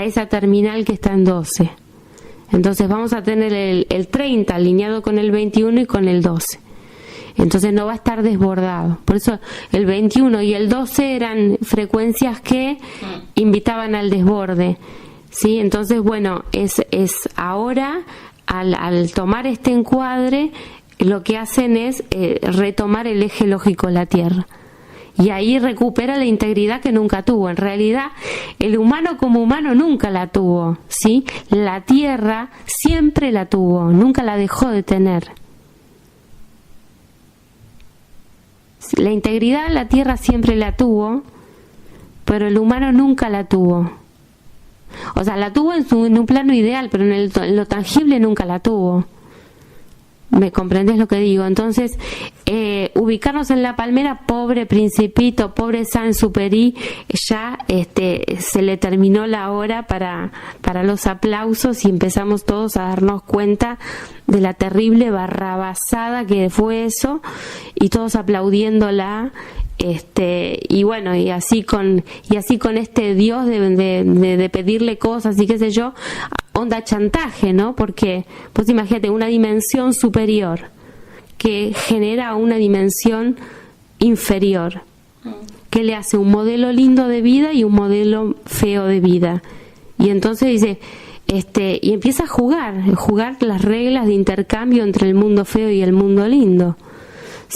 esa terminal que está en 12. Entonces vamos a tener el 30 alineado con el 21 y con el 12. Entonces no va a estar desbordado. Por eso el 21 y el 12 eran frecuencias que invitaban al desborde, ¿sí? Entonces, bueno, es ahora, al tomar este encuadre, lo que hacen es retomar el eje lógico de la Tierra. Y ahí recupera la integridad que nunca tuvo. En realidad, el humano como humano nunca la tuvo, ¿sí? La Tierra siempre la tuvo, nunca la dejó de tener. La integridad la Tierra siempre la tuvo, pero el humano nunca la tuvo. O sea, la tuvo en un plano ideal, pero en lo tangible nunca la tuvo. ¿Me comprendés lo que digo? Entonces, ubicarnos en la palmera, pobre Principito, pobre Saint-Exupéry, ya se le terminó la hora para los aplausos y empezamos todos a darnos cuenta de la terrible barrabasada que fue eso, y todos aplaudiéndola. Y bueno, y así con este Dios de pedirle cosas y qué sé yo, onda chantaje, ¿no? Porque pues imagínate una dimensión superior que genera una dimensión inferior, que le hace un modelo lindo de vida y un modelo feo de vida, y entonces dice y empieza a jugar las reglas de intercambio entre el mundo feo y el mundo lindo,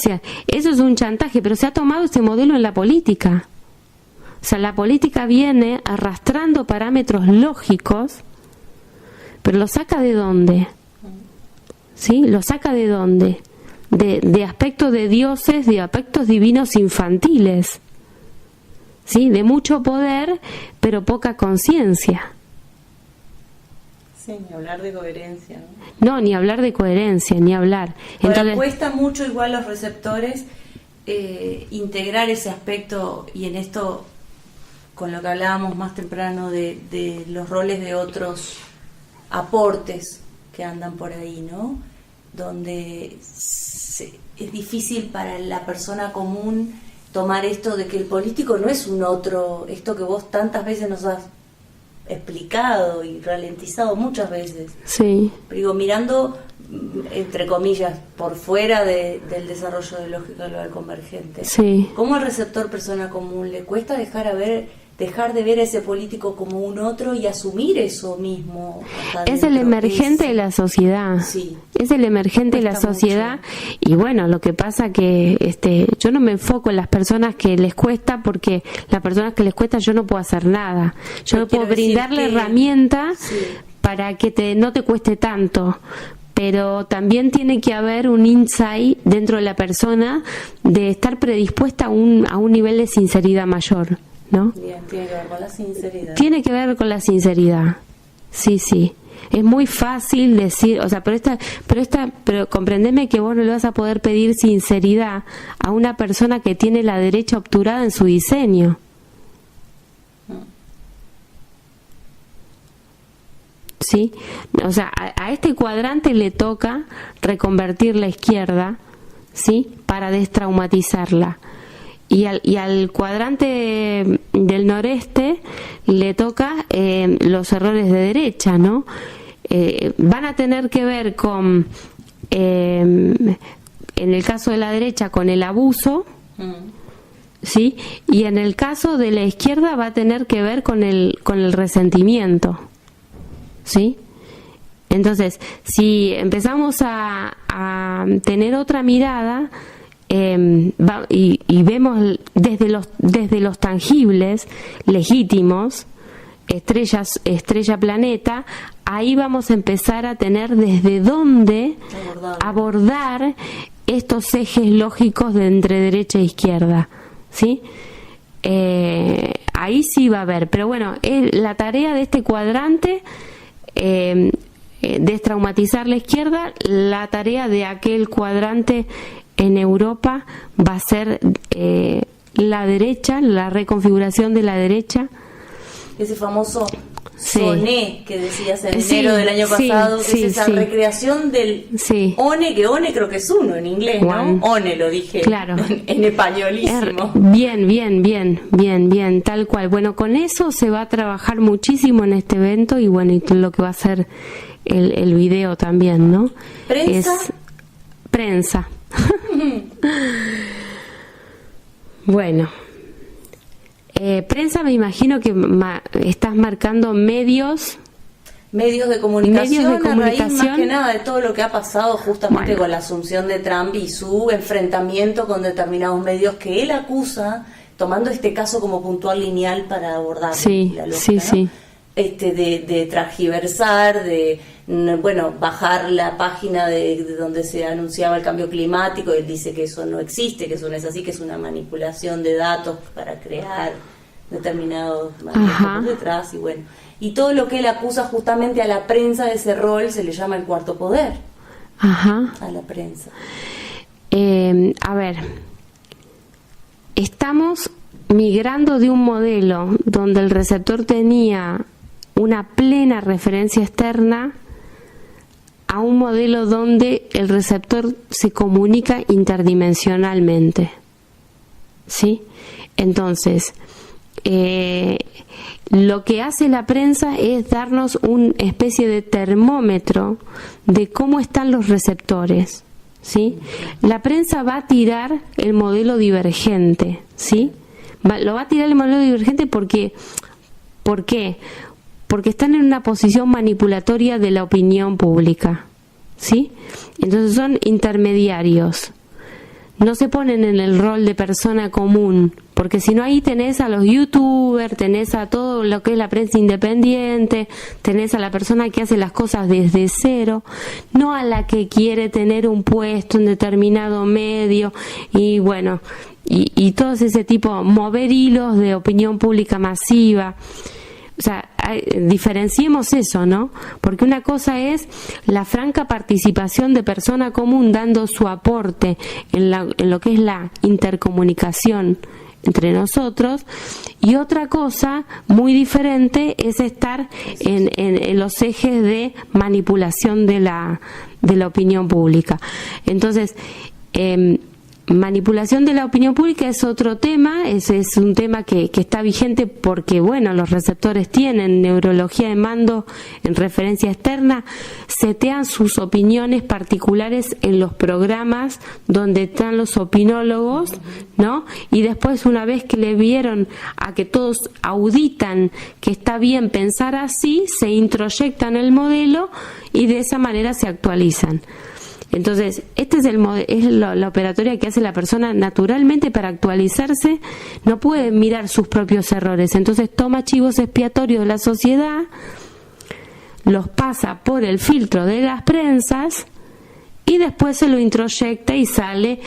sea, eso es un chantaje, pero se ha tomado ese modelo en la política. O sea, la política viene arrastrando parámetros lógicos, pero ¿lo saca de dónde? ¿Sí? ¿Lo saca de dónde? De aspectos de dioses, de aspectos divinos infantiles. ¿Sí? De mucho poder, pero poca conciencia. Sí, ni hablar de coherencia, ¿no? No, ni hablar de coherencia, ni hablar. Ahora, Entonces, cuesta mucho igual los receptores integrar ese aspecto, y en esto, con lo que hablábamos más temprano de los roles de otros aportes que andan por ahí, ¿no? Donde es difícil para la persona común tomar esto de que el político no es un otro, esto que vos tantas veces nos has explicado y ralentizado muchas veces. sí. Digo, mirando, entre comillas, por fuera del desarrollo de lógica global convergente. Sí. ¿Cómo al receptor persona común le cuesta dejar de ver a ese político como un otro y asumir eso mismo? Es el emergente de la sociedad. Sí. Es el emergente de la Cuesta sociedad. mucho. Y bueno, lo que pasa que yo no me enfoco en las personas que les cuesta, porque las personas que les cuesta yo no puedo hacer nada. Yo Yo puedo quiero decir brindarle que- herramientas Sí. para que no te cueste tanto. Pero también tiene que haber un insight dentro de la persona de estar predispuesta a un nivel de sinceridad mayor, ¿no? Bien, tiene que ver con la sinceridad. Tiene que ver con la sinceridad. Sí, sí. Es muy fácil decir, o sea, pero comprendeme que vos no le vas a poder pedir sinceridad a una persona que tiene la derecha obturada en su diseño. ¿Sí? O sea, a este cuadrante le toca reconvertir la izquierda, ¿sí? Para destraumatizarla. Y al cuadrante del noreste le toca los errores de derecha, ¿no? Van a tener que ver con, en el caso de la derecha, con el abuso, ¿sí? Y en el caso de la izquierda va a tener que ver con el resentimiento, ¿sí? Entonces, si empezamos a tener otra mirada, y vemos desde los tangibles, legítimos, estrella, planeta, ahí vamos a empezar a tener desde dónde abordar estos ejes lógicos de entre derecha e izquierda, ¿sí? Ahí sí va a haber, pero bueno, la tarea de este cuadrante, destraumatizar la izquierda. La tarea de aquel cuadrante en Europa va a ser la derecha, la reconfiguración de la derecha. Ese famoso Sí. SONE que decías en Sí, enero del año sí, pasado, que sí, es esa sí. recreación del Sí. ONE, que ONE creo que es uno en inglés, One. ¿no? ONE lo dije, Claro. en españolísimo. Bien, tal cual. Bueno, con eso se va a trabajar muchísimo en este evento, y bueno, y lo que va a ser el video también, ¿no? ¿Prensa? Es prensa. Bueno, prensa, me imagino que estás marcando medios Medios de comunicación, Medios de a raíz más comunicación. que nada de todo lo que ha pasado justamente Bueno. con la asunción de Trump y su enfrentamiento con determinados medios que él acusa, tomando este caso como puntual lineal para abordar Sí, la lógica, sí, ¿no? sí. De transgiversar, bueno, bajar la página de donde se anunciaba el cambio climático. Él dice que eso no existe, que eso no es así, que es una manipulación de datos para crear determinados Ajá. por detrás, y bueno, y todo lo que él acusa justamente a la prensa de ese rol se le llama el cuarto poder, Ajá. a la prensa. A ver, estamos migrando de un modelo donde el receptor tenía una plena referencia externa a un modelo donde el receptor se comunica interdimensionalmente, ¿sí? Entonces, lo que hace la prensa es darnos una especie de termómetro de cómo están los receptores, ¿sí? La prensa va a tirar el modelo divergente, ¿sí? Lo va a tirar el modelo divergente porque, ¿por qué? Porque están en una posición manipulatoria de la opinión pública, ¿sí? Entonces son intermediarios. no se ponen en el rol de persona común, porque si no ahí tenés a los youtubers, tenés a todo lo que es la prensa independiente, tenés a la persona que hace las cosas desde cero, no a la que quiere tener un puesto en determinado medio y bueno, y todo ese tipo, mover hilos de opinión pública masiva. O sea, diferenciemos eso, ¿no? Porque una cosa es la franca participación de persona común dando su aporte en lo que es la intercomunicación entre nosotros, y otra cosa muy diferente es estar en los ejes de manipulación de la opinión pública. Entonces, manipulación de la opinión pública es otro tema, es un tema que está vigente porque, bueno, los receptores tienen neurología de mando en referencia externa, setean sus opiniones particulares en los programas donde están los opinólogos, ¿no? Y después, una vez que le vieron a que todos auditan que está bien pensar así, se introyectan el modelo y de esa manera se actualizan. Entonces, este es la operatoria que hace la persona naturalmente para actualizarse, no puede mirar sus propios errores, entonces toma chivos expiatorios de la sociedad, los pasa por el filtro de las prensas y después se lo introyecta y sale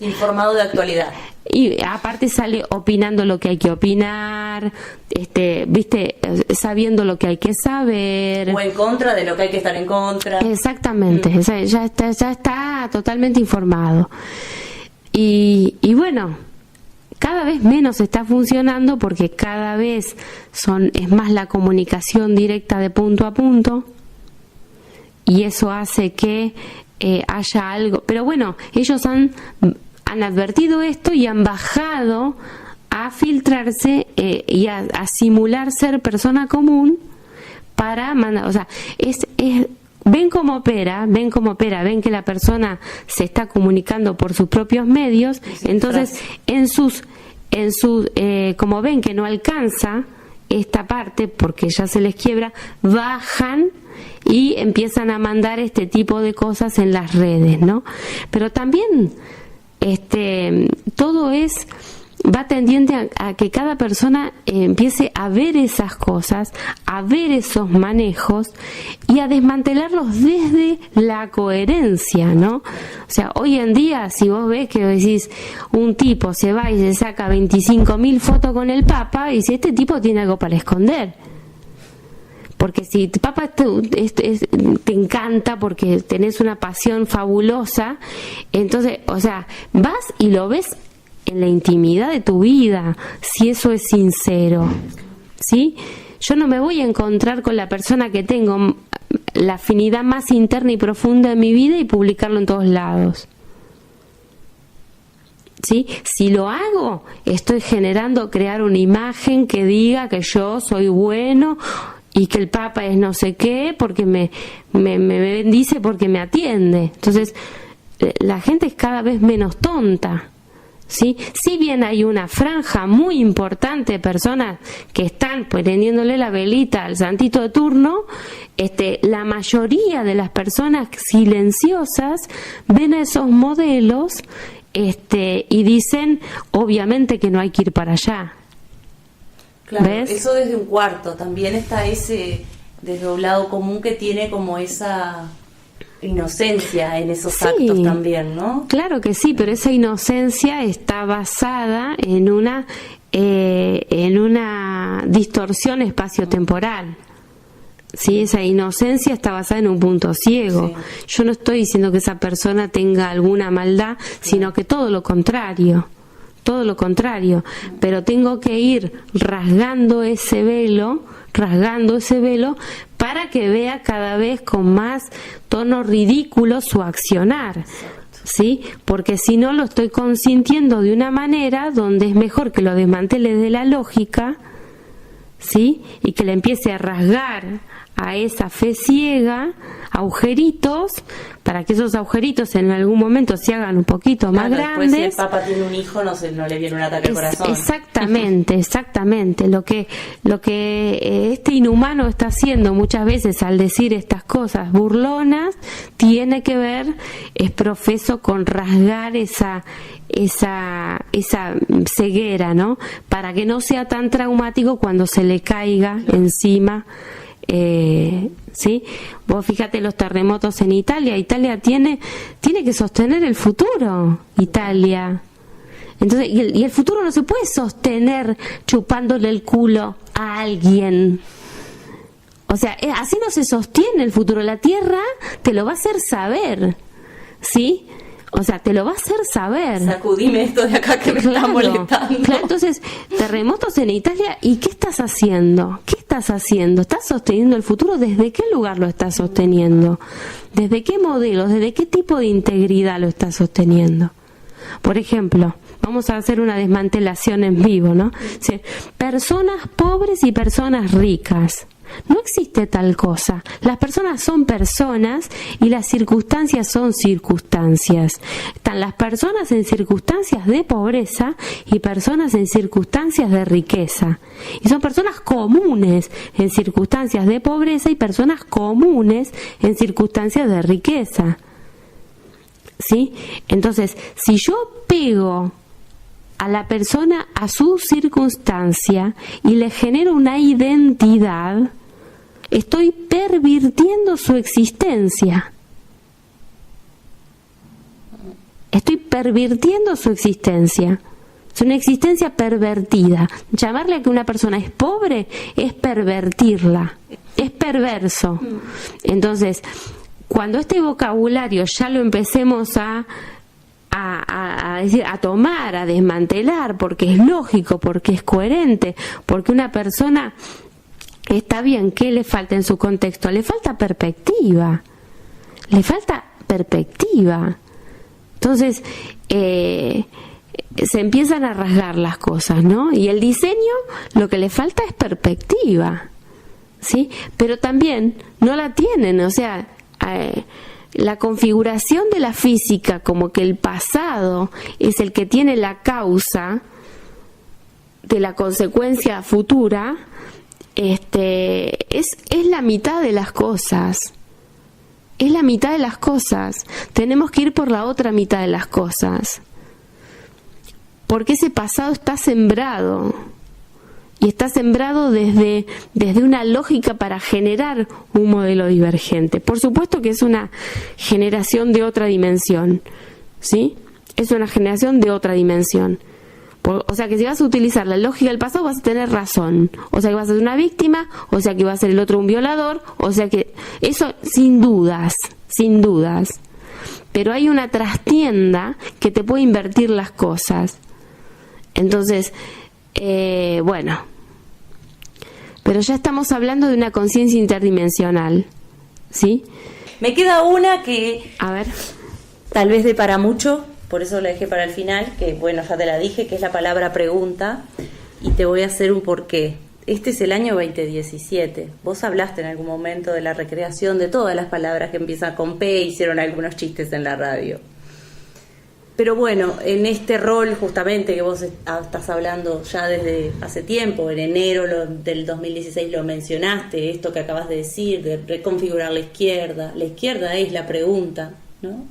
informado de actualidad. Y aparte sale opinando lo que hay que opinar, viste, sabiendo lo que hay que saber. O en contra de lo que hay que estar en contra. Exactamente, ya está totalmente informado. Y bueno, cada vez menos está funcionando porque cada vez es más la comunicación directa de punto a punto. Y eso hace que haya algo. Pero bueno, ellos han advertido esto y han bajado a filtrarse y a simular ser persona común para mandar, o sea, ven cómo opera, ven que la persona se está comunicando por sus propios medios, entonces como ven que no alcanza esta parte porque ya se les quiebra, bajan y empiezan a mandar este tipo de cosas en las redes, ¿no? Pero también todo va tendiente a que cada persona empiece a ver esas cosas, a ver esos manejos y a desmantelarlos desde la coherencia, ¿no? O sea, hoy en día, si vos ves que decís, un tipo se va y se saca 25.000 fotos con el Papa, y si este tipo tiene algo para esconder. Porque si tu papá te encanta porque tenés una pasión fabulosa, entonces, o sea, vas y lo ves en la intimidad de tu vida, si eso es sincero, ¿sí? Yo no me voy a encontrar con la persona que tengo la afinidad más interna y profunda de mi vida y publicarlo en todos lados. ¿Sí? Si lo hago, estoy crear una imagen que diga que yo soy bueno y que el Papa es no sé qué, porque me bendice, porque me atiende. Entonces, la gente es cada vez menos tonta, ¿sí? Si bien hay una franja muy importante de personas que están prendiéndole la velita al santito de turno, la mayoría de las personas silenciosas ven a esos modelos y dicen, obviamente, que no hay que ir para allá. Claro, ¿ves? Eso desde un cuarto. También está ese desdoblado común que tiene como esa inocencia en esos actos también, ¿no? Claro que sí, pero esa inocencia está basada en una distorsión espaciotemporal. Sí, esa inocencia está basada en un punto ciego. Sí. Yo no estoy diciendo que esa persona tenga alguna maldad, sino que todo lo contrario, pero tengo que ir rasgando ese velo para que vea cada vez con más tono ridículo su accionar. ¿Sí? Porque si no lo estoy consintiendo de una manera donde es mejor que lo desmantele de la lógica, ¿sí? Y que le empiece a rasgar a esa fe ciega agujeritos, para que esos agujeritos en algún momento se hagan un poquito más grandes. Si el Papa tiene un hijo, no le viene un ataque al corazón. Exactamente. Lo que este inhumano está haciendo muchas veces al decir estas cosas burlonas, tiene que ver, es profeso con rasgar esa ceguera, ¿no? Para que no sea tan traumático cuando se le caiga encima. ¿Sí? Vos fíjate los terremotos en Italia. Italia tiene que sostener el futuro. Italia. Entonces, y el futuro no se puede sostener chupándole el culo a alguien. O sea, así no se sostiene el futuro. La Tierra te lo va a hacer saber, ¿sí? O sea, te lo va a hacer saber. Sacudime esto de acá que me está molestando. Claro, entonces, terremotos en Italia, ¿y qué estás haciendo? ¿Estás sosteniendo el futuro? ¿Desde qué lugar lo estás sosteniendo? ¿Desde qué modelo? ¿Desde qué tipo de integridad lo estás sosteniendo? Por ejemplo, vamos a hacer una desmantelación en vivo, ¿no? Sí, personas pobres y personas ricas. No existe tal cosa. Las personas son personas y las circunstancias son circunstancias. Están las personas en circunstancias de pobreza y personas en circunstancias de riqueza. Y son personas comunes en circunstancias de pobreza y personas comunes en circunstancias de riqueza. ¿Sí? Entonces, si yo pego a la persona a su circunstancia y le genero una identidad, estoy pervirtiendo su existencia. Estoy pervirtiendo su existencia. Es una existencia pervertida. Llamarle a que una persona es pobre es pervertirla. Es perverso. Entonces, cuando este vocabulario ya lo empecemos a decir, a tomar, a desmantelar, porque es lógico, porque es coherente, porque una persona está bien, ¿qué le falta en su contexto? Le falta perspectiva. Entonces, se empiezan a rasgar las cosas, ¿no? Y el diseño, lo que le falta es perspectiva, ¿sí? Pero también no la tienen, o sea, la configuración de la física como que el pasado es el que tiene la causa de la consecuencia futura, es la mitad de las cosas. Es la mitad de las cosas. Tenemos que ir por la otra mitad de las cosas. Porque ese pasado está sembrado. Y está sembrado desde una lógica para generar un modelo divergente. Por supuesto que es una generación de otra dimensión, ¿sí? Es una generación de otra dimensión. O sea que si vas a utilizar la lógica del pasado vas a tener razón. O sea que vas a ser una víctima, o sea que va a ser el otro un violador, o sea que eso sin dudas. Pero hay una trastienda que te puede invertir las cosas. Entonces, bueno, pero ya estamos hablando de una conciencia interdimensional, ¿sí? Me queda una que, a ver, tal vez de para mucho, por eso la dejé para el final, que bueno, ya te la dije, que es la palabra pregunta, y te voy a hacer un porqué. Este es el año 2017. Vos hablaste en algún momento de la recreación de todas las palabras que empiezan con P, hicieron algunos chistes en la radio. Pero bueno, en este rol justamente que vos estás hablando ya desde hace tiempo, en enero del 2016 lo mencionaste, esto que acabas de decir, de reconfigurar la izquierda es la pregunta, ¿no?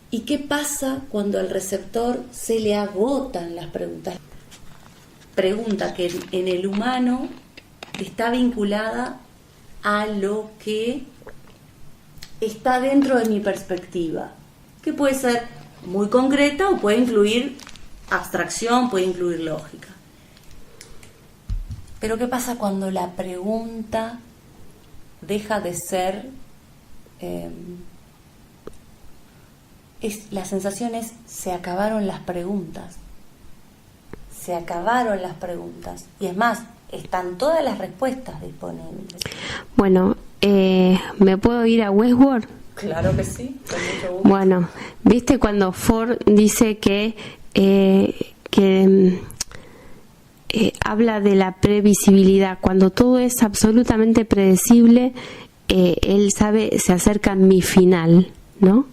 ¿Y qué pasa cuando al receptor se le agotan las preguntas? Pregunta que en el humano está vinculada a lo que está dentro de mi perspectiva, que puede ser muy concreta o puede incluir abstracción, puede incluir lógica. Pero ¿qué pasa cuando la pregunta deja de ser... la sensación es, se acabaron las preguntas. Y es más, están todas las respuestas disponibles. Bueno, ¿me puedo ir a Westworld? Claro que sí, con mucho gusto. Bueno, ¿viste cuando Ford dice que habla de la previsibilidad. Cuando todo es absolutamente predecible, él sabe, se acerca a mi final, ¿no?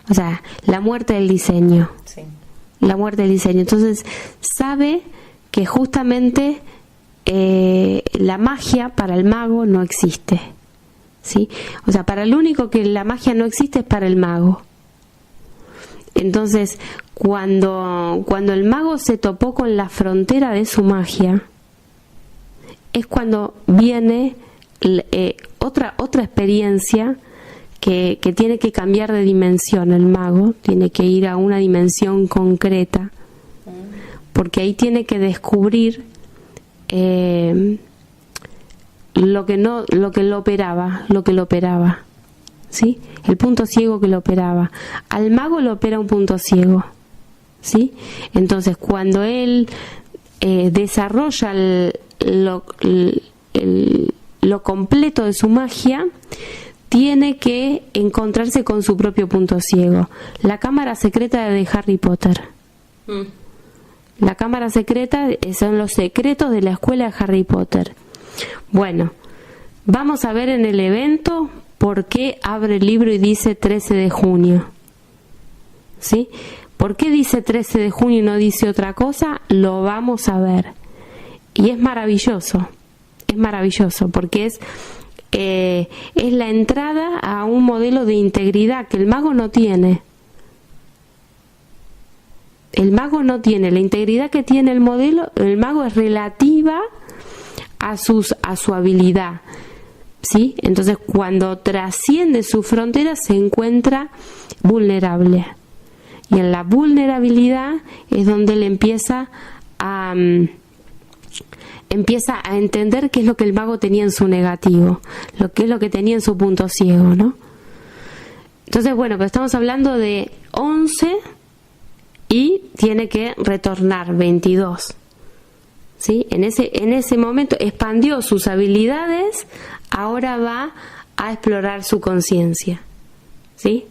O sea, la muerte del diseño. Sí. La muerte del diseño. Entonces, sabe que justamente la magia para el mago no existe, ¿sí? O sea, para el único que la magia no existe es para el mago. Entonces, cuando el mago se topó con la frontera de su magia, es cuando viene otra experiencia que tiene que cambiar de dimensión. El mago tiene que ir a una dimensión concreta, porque ahí tiene que descubrir lo que lo operaba, ¿sí? El punto ciego que lo operaba. Al mago lo opera un punto ciego, ¿sí? Entonces, cuando él desarrolla lo completo de su magia, tiene que encontrarse con su propio punto ciego. La cámara secreta de Harry Potter. La cámara secreta son los secretos de la escuela de Harry Potter. Bueno, vamos a ver en el evento por qué abre el libro y dice 13 de junio. ¿Sí? ¿Por qué dice 13 de junio y no dice otra cosa? Lo vamos a ver. Y es maravilloso porque es la entrada a un modelo de integridad que el mago no tiene. El mago no tiene la integridad que tiene el mago es relativa a su habilidad, ¿sí? Entonces, cuando trasciende su frontera se encuentra vulnerable. Y en la vulnerabilidad es donde él empieza a entender qué es lo que el mago tenía en su negativo, qué es lo que tenía en su punto ciego, ¿no? Entonces, bueno, pues estamos hablando de 11 y tiene que retornar 22, ¿sí? En ese momento expandió sus habilidades, ahora va a explorar su conciencia, ¿sí?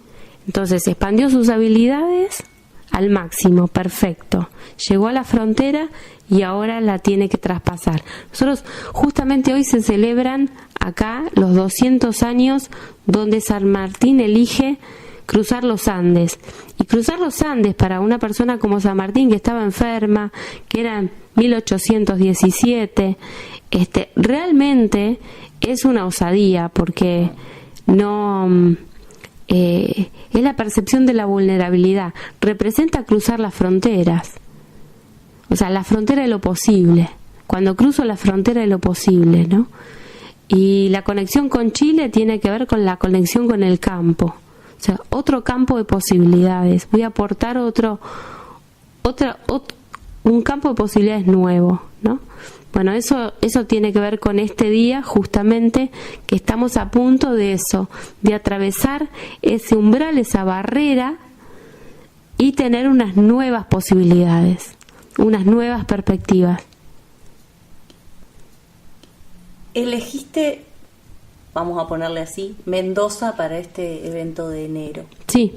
Entonces expandió sus habilidades al máximo, perfecto. Llegó a la frontera y ahora la tiene que traspasar. Nosotros justamente hoy se celebran acá los 200 años donde San Martín elige cruzar los Andes. Y cruzar los Andes para una persona como San Martín, que estaba enferma, que era en 1817, realmente es una osadía, porque no... es la percepción de la vulnerabilidad. Representa cruzar las fronteras, o sea, la frontera de lo posible. Cuando cruzo la frontera de lo posible, ¿no? Y la conexión con Chile tiene que ver con la conexión con el campo, o sea, otro campo de posibilidades. Voy a aportar un campo de posibilidades nuevo, ¿no? Bueno, eso tiene que ver con este día, justamente, que estamos a punto de eso, de atravesar ese umbral, esa barrera, y tener unas nuevas posibilidades, unas nuevas perspectivas. Elegiste, vamos a ponerle así, Mendoza para este evento de enero. Sí.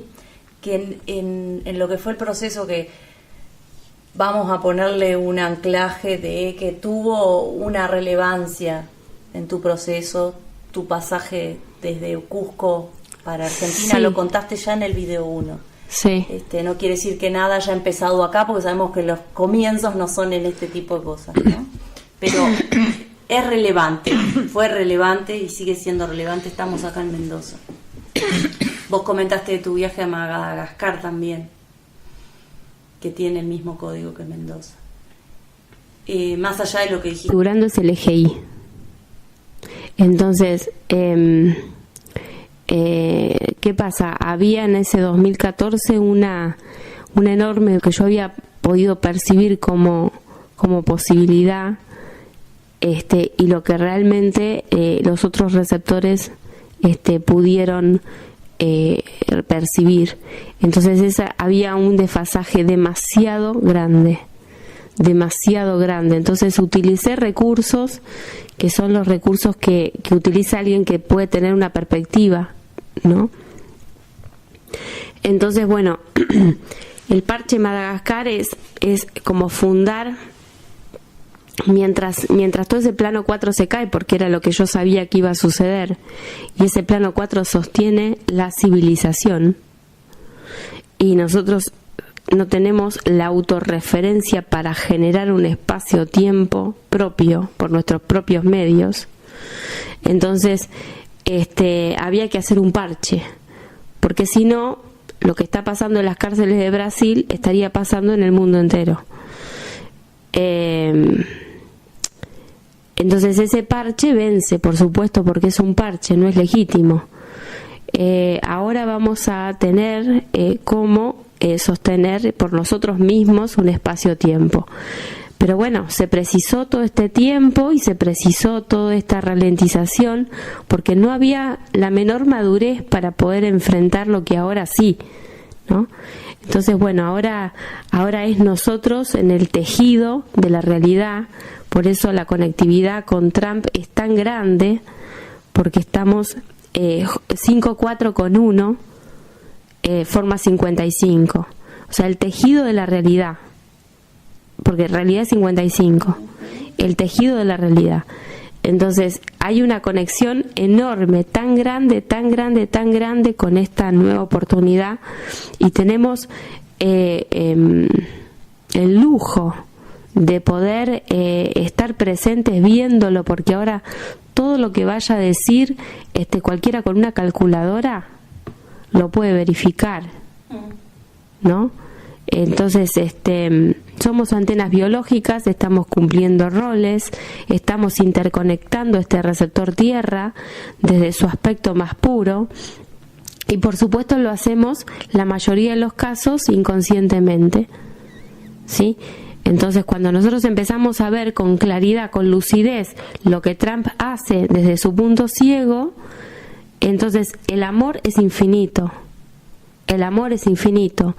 Que en lo que fue el proceso, que vamos a ponerle un anclaje de que tuvo una relevancia en tu proceso, tu pasaje desde Cusco para Argentina, sí. Lo contaste ya en el video 1. Sí. No quiere decir que nada haya empezado acá, porque sabemos que los comienzos no son en este tipo de cosas, ¿no? Pero es relevante, fue relevante y sigue siendo relevante. Estamos acá en Mendoza. Vos comentaste de tu viaje a Madagascar también, que tiene el mismo código que Mendoza. Más allá de lo que dijiste. Durando es el EGI. Entonces, ¿qué pasa? Había en ese 2014 una enorme, que yo había podido percibir como posibilidad, y lo que realmente los otros receptores pudieron percibir. Entonces había un desfasaje demasiado grande. Entonces utilicé recursos que son los recursos que utiliza alguien que puede tener una perspectiva, ¿no? Entonces, bueno, el parche Madagascar es como fundar mientras todo ese plano 4 se cae, porque era lo que yo sabía que iba a suceder, y ese plano 4 sostiene la civilización, y nosotros no tenemos la autorreferencia para generar un espacio-tiempo propio por nuestros propios medios, entonces había que hacer un parche, porque si no, lo que está pasando en las cárceles de Brasil estaría pasando en el mundo entero. Entonces ese parche vence, por supuesto, porque es un parche, no es legítimo. Ahora vamos a tener cómo sostener por nosotros mismos un espacio-tiempo. Pero bueno, se precisó todo este tiempo y se precisó toda esta ralentización porque no había la menor madurez para poder enfrentar lo que ahora sí, ¿no? Entonces, bueno, ahora es nosotros en el tejido de la realidad. Por eso la conectividad con Trump es tan grande, porque estamos 5-4 con 1 forma 55. O sea, el tejido de la realidad, porque en realidad es 55, el tejido de la realidad. Entonces hay una conexión enorme, tan grande, tan grande, tan grande con esta nueva oportunidad, y tenemos el lujo de poder estar presentes viéndolo, porque ahora todo lo que vaya a decir cualquiera con una calculadora lo puede verificar, ¿no? Entonces somos antenas biológicas, estamos cumpliendo roles, estamos interconectando este receptor tierra desde su aspecto más puro, y por supuesto lo hacemos la mayoría de los casos inconscientemente, ¿sí? Entonces cuando nosotros empezamos a ver con claridad, con lucidez, lo que Trump hace desde su punto ciego, entonces el amor es infinito, el amor es infinito.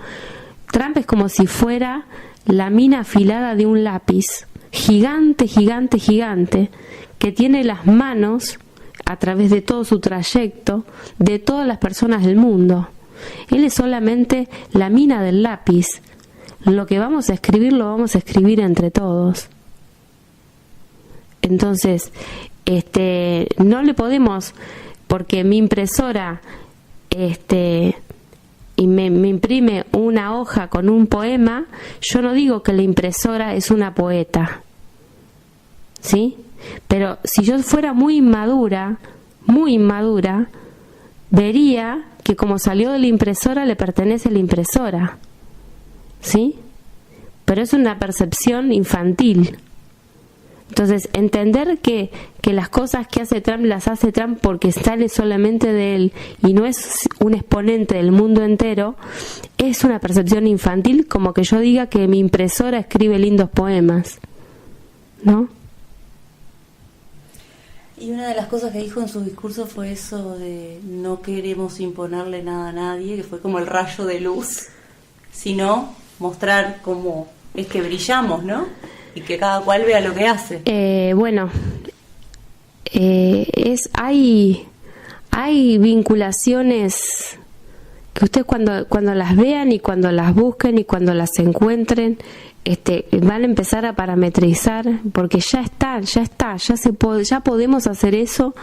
Trump es como si fuera la mina afilada de un lápiz, gigante, gigante, gigante, que tiene las manos, a través de todo su trayecto, de todas las personas del mundo. Él es solamente la mina del lápiz. Lo que vamos a escribir, lo vamos a escribir entre todos. Entonces, no le podemos, porque mi impresora, y me imprime una hoja con un poema, yo no digo que la impresora es una poeta, ¿sí? Pero si yo fuera muy inmadura, vería que como salió de la impresora le pertenece a la impresora, ¿sí? Pero es una percepción infantil. Entonces, entender que las cosas que hace Trump las hace Trump porque sale solamente de él y no es un exponente del mundo entero, es una percepción infantil, como que yo diga que mi impresora escribe lindos poemas, ¿no? Y una de las cosas que dijo en su discurso fue eso de no queremos imponerle nada a nadie, que fue como el rayo de luz, sino mostrar cómo es que brillamos, ¿no? Y que cada cual vea lo que hace. Hay vinculaciones que ustedes cuando las vean y cuando las busquen y cuando las encuentren, van a empezar a parametrizar, porque ya podemos hacer eso.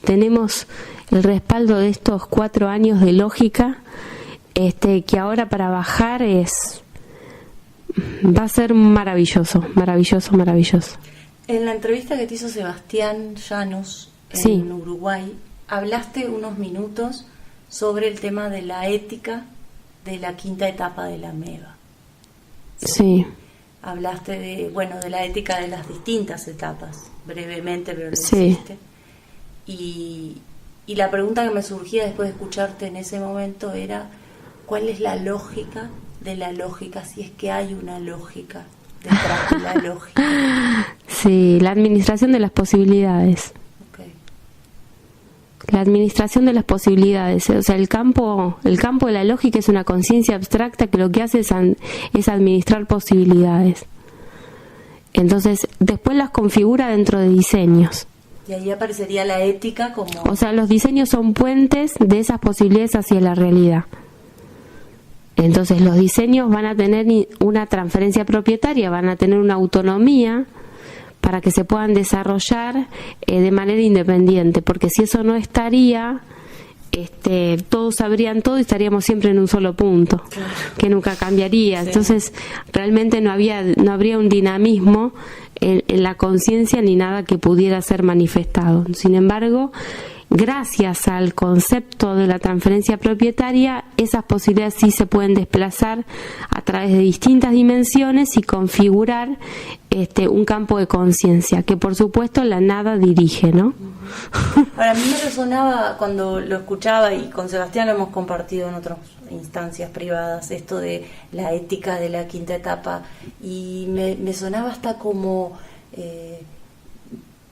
Tenemos el respaldo de estos 4 años de lógica, que ahora para bajar va a ser maravilloso. En la entrevista que te hizo Sebastián Llanos en Uruguay, hablaste unos minutos sobre el tema de la ética de la 5ª etapa de la MEVA. Sí. Hablaste de la ética de las distintas etapas, brevemente, pero lo hiciste. Y la pregunta que me surgía después de escucharte en ese momento era, ¿cuál es la lógica de la lógica, si es que hay una lógica detrás de la lógica? Sí, la administración de las posibilidades. Okay. La administración de las posibilidades, o sea, el campo de la lógica es una conciencia abstracta que lo que hace es administrar posibilidades. Entonces, después las configura dentro de diseños. Y ahí aparecería la ética como... O sea, los diseños son puentes de esas posibilidades hacia la realidad. Entonces los diseños van a tener una transferencia propietaria, van a tener una autonomía, para que se puedan desarrollar de manera independiente, porque si eso no estaría, todos sabrían todo y estaríamos siempre en un solo punto, claro, que nunca cambiaría. Sí. Entonces realmente no habría un dinamismo en la conciencia ni nada que pudiera ser manifestado. Sin embargo, gracias al concepto de la transferencia propietaria, esas posibilidades sí se pueden desplazar a través de distintas dimensiones y configurar un campo de conciencia que por supuesto la nada dirige, ¿no? Ahora, a mí me resonaba cuando lo escuchaba, y con Sebastián lo hemos compartido en otras instancias privadas, esto de la ética de la quinta etapa, y me sonaba hasta como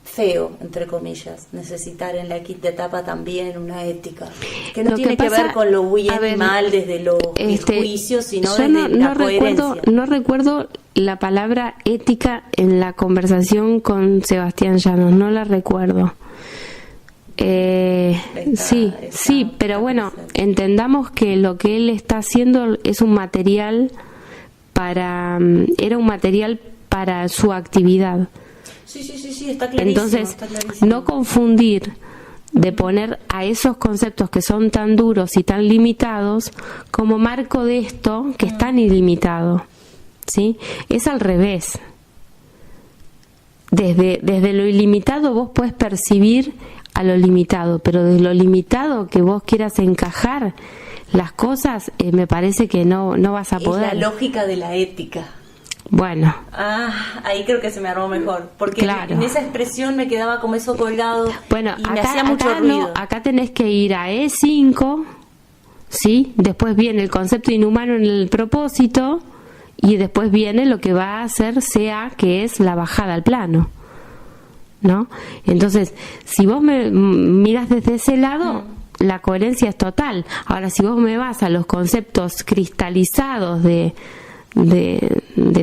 feo, entre comillas, necesitar en la quinta etapa también una ética que no tiene que ver con lo bien y mal desde los juicios, sino desde la coherencia. No recuerdo la palabra ética en la conversación con Sebastián Llanos, no la recuerdo. Sí, pero bueno, entendamos que lo que él está haciendo es un material era un material para su actividad. Sí, está clarísimo. Entonces, no confundir de poner a esos conceptos que son tan duros y tan limitados como marco de esto que es tan ilimitado, ¿sí? Es al revés. Desde lo ilimitado vos podés percibir a lo limitado, pero de lo limitado que vos quieras encajar las cosas, me parece que no vas a poder. Es la lógica de la ética. Bueno. Ahí creo que se me armó mejor, porque claro, en esa expresión me quedaba como eso colgado, bueno, y me hacía mucho ruido. Acá tenés que ir a E5, ¿sí? Después viene el concepto inhumano en el propósito, y después viene lo que va a hacer CA, que es la bajada al plano, ¿no? Entonces, si vos me miras desde ese lado, la coherencia es total. Ahora, si vos me vas a los conceptos cristalizados de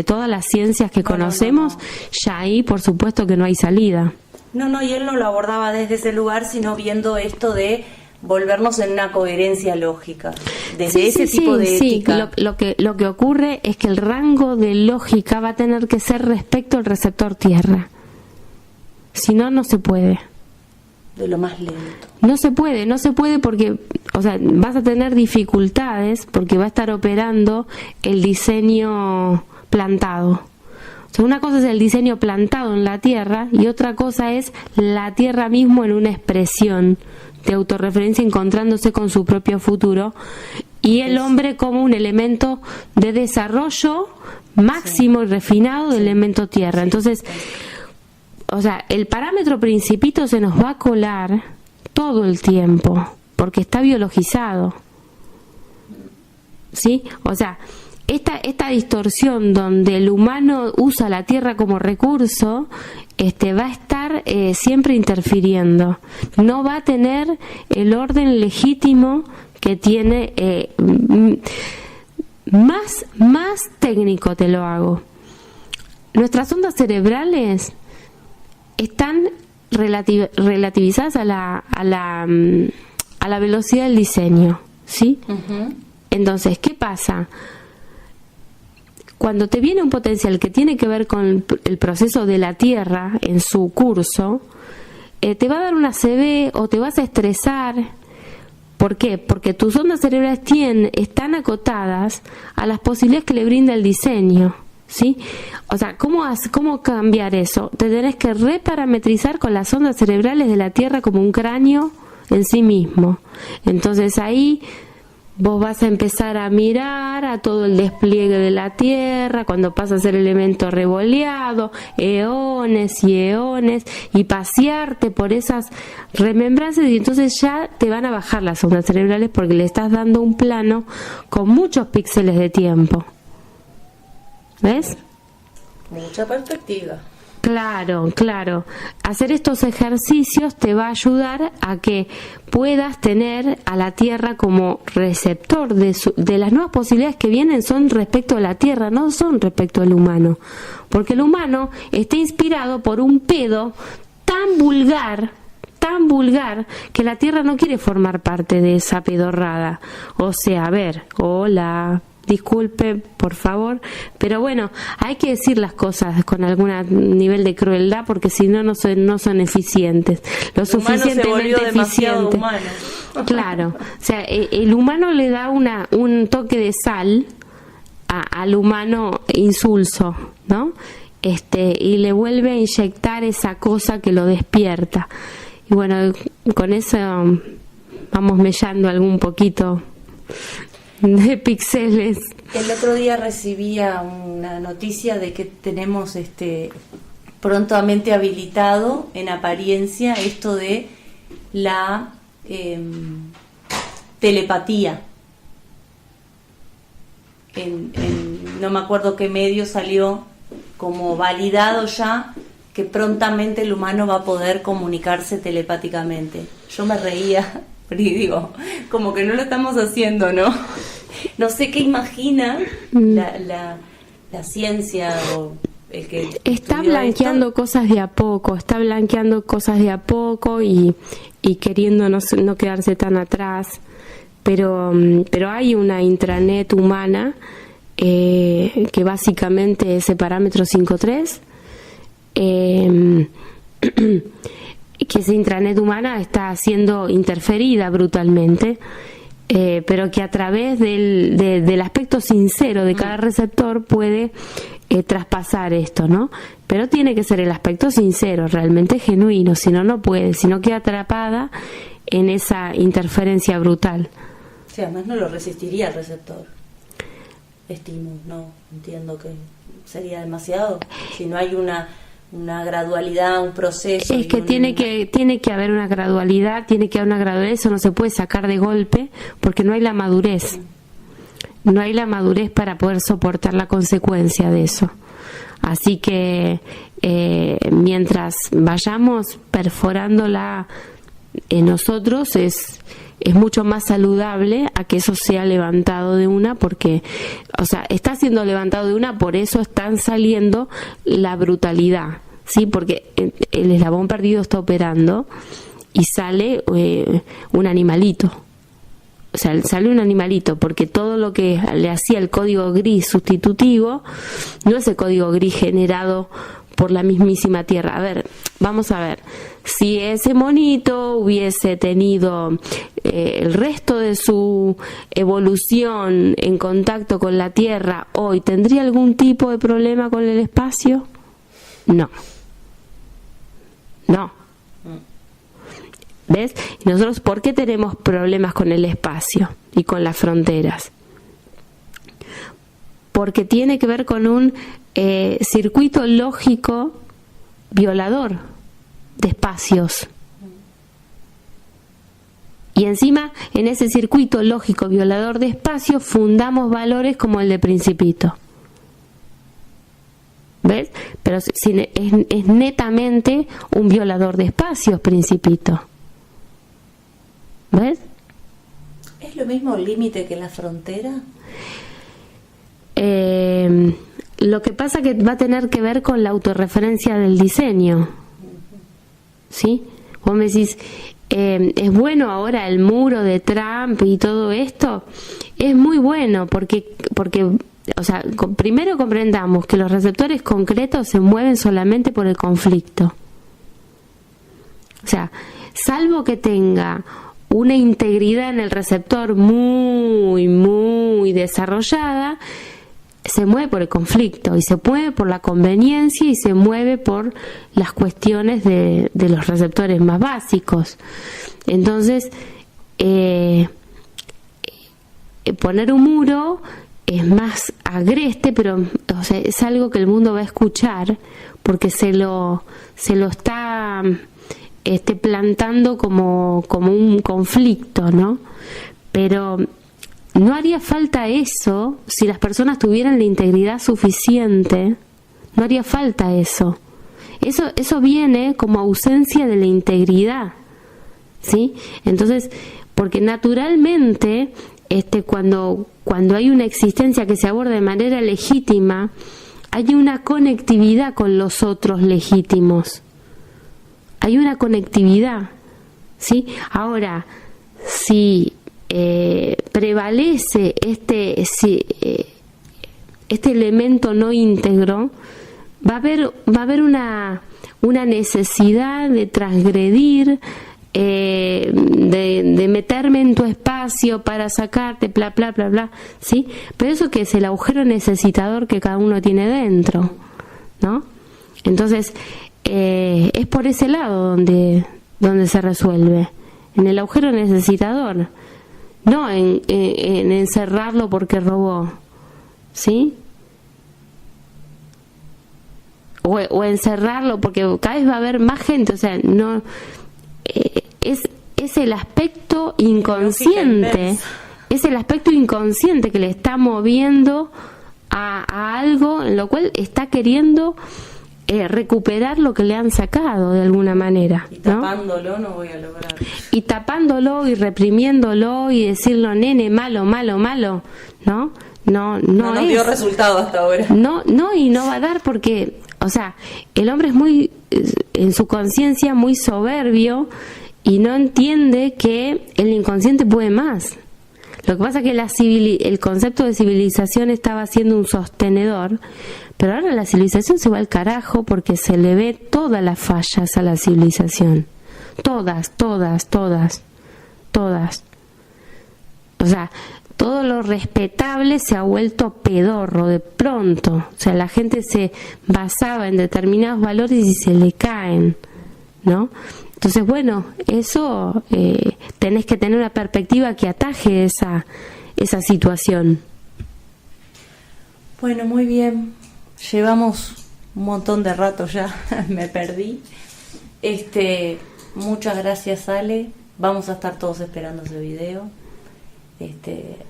todas las ciencias que conocemos, ya ahí por supuesto que no hay salida. No, y él no lo abordaba desde ese lugar, sino viendo esto de volvernos en una coherencia lógica, desde ese tipo de ética. Lo que ocurre es que el rango de lógica va a tener que ser respecto al receptor tierra. Si no, no se puede. De lo más lento. No se puede porque, o sea, vas a tener dificultades porque va a estar operando el diseño plantado. O sea, una cosa es el diseño plantado en la Tierra y otra cosa es la Tierra mismo en una expresión de autorreferencia encontrándose con su propio futuro y el hombre como un elemento de desarrollo máximo y refinado del elemento Tierra. Entonces, o sea, el parámetro principito se nos va a colar todo el tiempo, porque está biologizado, ¿sí? O sea, esta distorsión donde el humano usa la tierra como recurso, va a estar siempre interfiriendo. No va a tener el orden legítimo que tiene, más técnico te lo hago. Nuestras ondas cerebrales están relativizadas a la velocidad del diseño, ¿sí? Entonces, ¿qué pasa? Cuando te viene un potencial que tiene que ver con el proceso de la Tierra en su curso, te va a dar una CB o te vas a estresar. ¿Por qué? Porque tus ondas cerebrales están acotadas a las posibilidades que le brinda el diseño, ¿sí? O sea, ¿cómo cambiar eso? Te tenés que reparametrizar con las ondas cerebrales de la Tierra como un cráneo en sí mismo. Entonces ahí vos vas a empezar a mirar a todo el despliegue de la Tierra cuando pasa a ser elemento revoleado, eones y eones, y pasearte por esas remembranzas, y entonces ya te van a bajar las ondas cerebrales porque le estás dando un plano con muchos píxeles de tiempo. ¿Ves? Mucha perspectiva. Claro. Hacer estos ejercicios te va a ayudar a que puedas tener a la Tierra como receptor de las nuevas posibilidades que vienen. Son respecto a la Tierra, no son respecto al humano. Porque el humano está inspirado por un pedo tan vulgar, que la Tierra no quiere formar parte de esa pedorrada. O sea, a ver, hola, disculpe, por favor, pero bueno, hay que decir las cosas con algún nivel de crueldad, porque si no, no son eficientes, lo suficientemente eficientes. Claro, o sea, el humano le da un toque de sal al humano insulso, ¿no? Y le vuelve a inyectar esa cosa que lo despierta. Y bueno, con eso vamos mellando algún poquito de píxeles. El otro día recibía una noticia de que tenemos prontamente habilitado en apariencia esto de la telepatía. No me acuerdo qué medio salió como validado ya que prontamente el humano va a poder comunicarse telepáticamente. Yo me reía, pero digo, como que no lo estamos haciendo, ¿no? No sé qué imagina la ciencia o el que está blanqueando cosas de a poco, y queriendo no quedarse tan atrás, pero hay una intranet humana que básicamente es ese parámetro 5.3, que esa intranet humana está siendo interferida brutalmente, pero que a través del aspecto sincero de cada receptor puede traspasar esto, ¿no? Pero tiene que ser el aspecto sincero, realmente genuino, si no puede, si no queda atrapada en esa interferencia brutal. Sí, además no lo resistiría el receptor. Estímulo, no, entiendo que sería demasiado. Si no hay una gradualidad, un proceso. Es que tiene que haber una gradualidad, eso no se puede sacar de golpe porque no hay la madurez. No hay la madurez para poder soportar la consecuencia de eso. Así que mientras vayamos perforándola en nosotros es mucho más saludable a que eso sea levantado de una, porque, o sea, está siendo levantado de una, por eso están saliendo la brutalidad, ¿sí? Porque el eslabón perdido está operando y sale un animalito. O sea, sale un animalito, porque todo lo que le hacía el código gris sustitutivo no es el código gris generado por la mismísima Tierra. A ver, vamos a ver. Si ese monito hubiese tenido el resto de su evolución en contacto con la Tierra hoy, ¿tendría algún tipo de problema con el espacio? No. ¿Ves? Y nosotros, ¿por qué tenemos problemas con el espacio y con las fronteras? Porque tiene que ver con un circuito lógico violador de espacios. Y encima, en ese circuito lógico violador de espacios, fundamos valores como el de Principito. ¿Ves? Pero es netamente un violador de espacios, Principito. ¿Ves? ¿Es lo mismo el límite que la frontera? Lo que pasa que va a tener que ver con la autorreferencia del diseño. ¿Sí? Vos me decís, ¿es bueno ahora el muro de Trump y todo esto? Es muy bueno porque o sea, primero comprendamos que los receptores concretos se mueven solamente por el conflicto. O sea, salvo que tenga una integridad en el receptor muy, muy desarrollada, se mueve por el conflicto y se mueve por la conveniencia y se mueve por las cuestiones de los receptores más básicos. Entonces, poner un muro es más agreste, pero o sea, es algo que el mundo va a escuchar porque se lo está plantando como un conflicto, ¿no? Pero no haría falta eso si las personas tuvieran la integridad suficiente. No haría falta eso. Eso viene como ausencia de la integridad, ¿sí? Entonces, porque naturalmente cuando hay una existencia que se aborda de manera legítima, hay una conectividad con los otros legítimos. Hay una conectividad, ¿sí? Ahora, si prevalece este elemento no íntegro, va a haber una necesidad de transgredir, de meterme en tu espacio para sacarte, bla, bla, bla, bla, ¿sí? Pero eso que es el agujero necesitador que cada uno tiene dentro, ¿no? Entonces, es por ese lado donde se resuelve, en el agujero necesitador, no en encerrarlo porque robó, ¿sí? O encerrarlo porque cada vez va a haber más gente, o sea, no es el aspecto inconsciente, que le está moviendo a algo en lo cual está queriendo recuperar lo que le han sacado de alguna manera, y tapándolo no voy a lograr, y tapándolo y reprimiéndolo y decirlo, nene, malo, malo, malo, no nos dio resultado hasta ahora, y no va a dar, porque, o sea, el hombre es muy, en su conciencia, muy soberbio y no entiende que el inconsciente puede más. Lo que pasa es que el concepto de civilización estaba siendo un sostenedor, pero ahora la civilización se va al carajo porque se le ve todas las fallas a la civilización. Todas. O sea, todo lo respetable se ha vuelto pedorro de pronto. O sea, la gente se basaba en determinados valores y se le caen, ¿no? Entonces, bueno, eso tenés que tener una perspectiva que ataje esa situación. Bueno, muy bien. Llevamos un montón de rato ya, me perdí. Muchas gracias, Ale. Vamos a estar todos esperando ese video.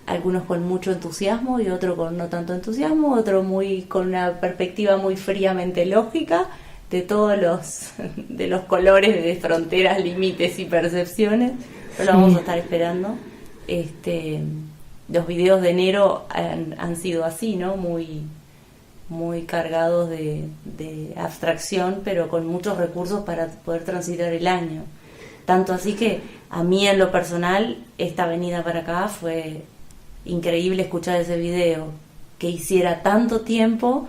Algunos con mucho entusiasmo y otros con no tanto entusiasmo, otros con una perspectiva muy fríamente lógica de todos los colores de fronteras, límites y percepciones. Pero lo vamos a estar esperando. Los videos de enero han sido así, ¿no? Muy cargados de abstracción, pero con muchos recursos para poder transitar el año. Tanto así que a mí en lo personal esta venida para acá fue increíble escuchar ese video, que hiciera tanto tiempo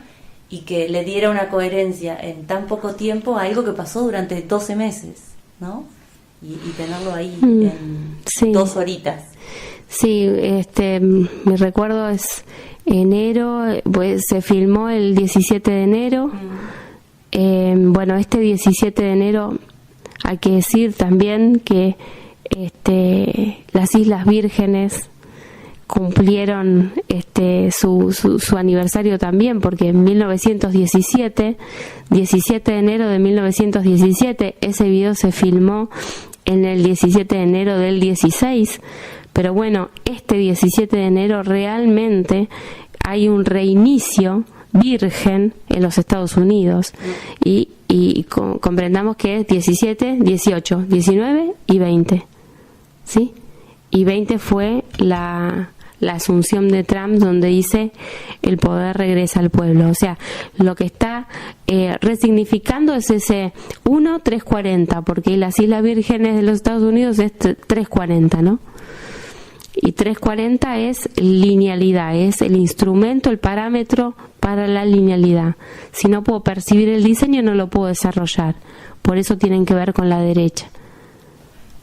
y que le diera una coherencia en tan poco tiempo a algo que pasó durante 12 meses, ¿no? Y tenerlo ahí en 2 horitas. Sí, mi recuerdo es enero, pues se filmó el 17 de enero. Bueno, este 17 de enero hay que decir también que las Islas Vírgenes cumplieron su aniversario también, porque en 1917, 17 de enero de 1917, ese video se filmó en el 17 de enero del 16, pero bueno, este 17 de enero realmente hay un reinicio virgen en los Estados Unidos y comprendamos que es 17, 18, 19 y 20, ¿sí? Y 20 fue la asunción de Trump, donde dice el poder regresa al pueblo. O sea, lo que está resignificando es ese 1-340, porque las Islas Vírgenes de los Estados Unidos es 340, ¿no? Y 340 es linealidad, es el instrumento, el parámetro para la linealidad. Si no puedo percibir el diseño, no lo puedo desarrollar. Por eso tienen que ver con la derecha.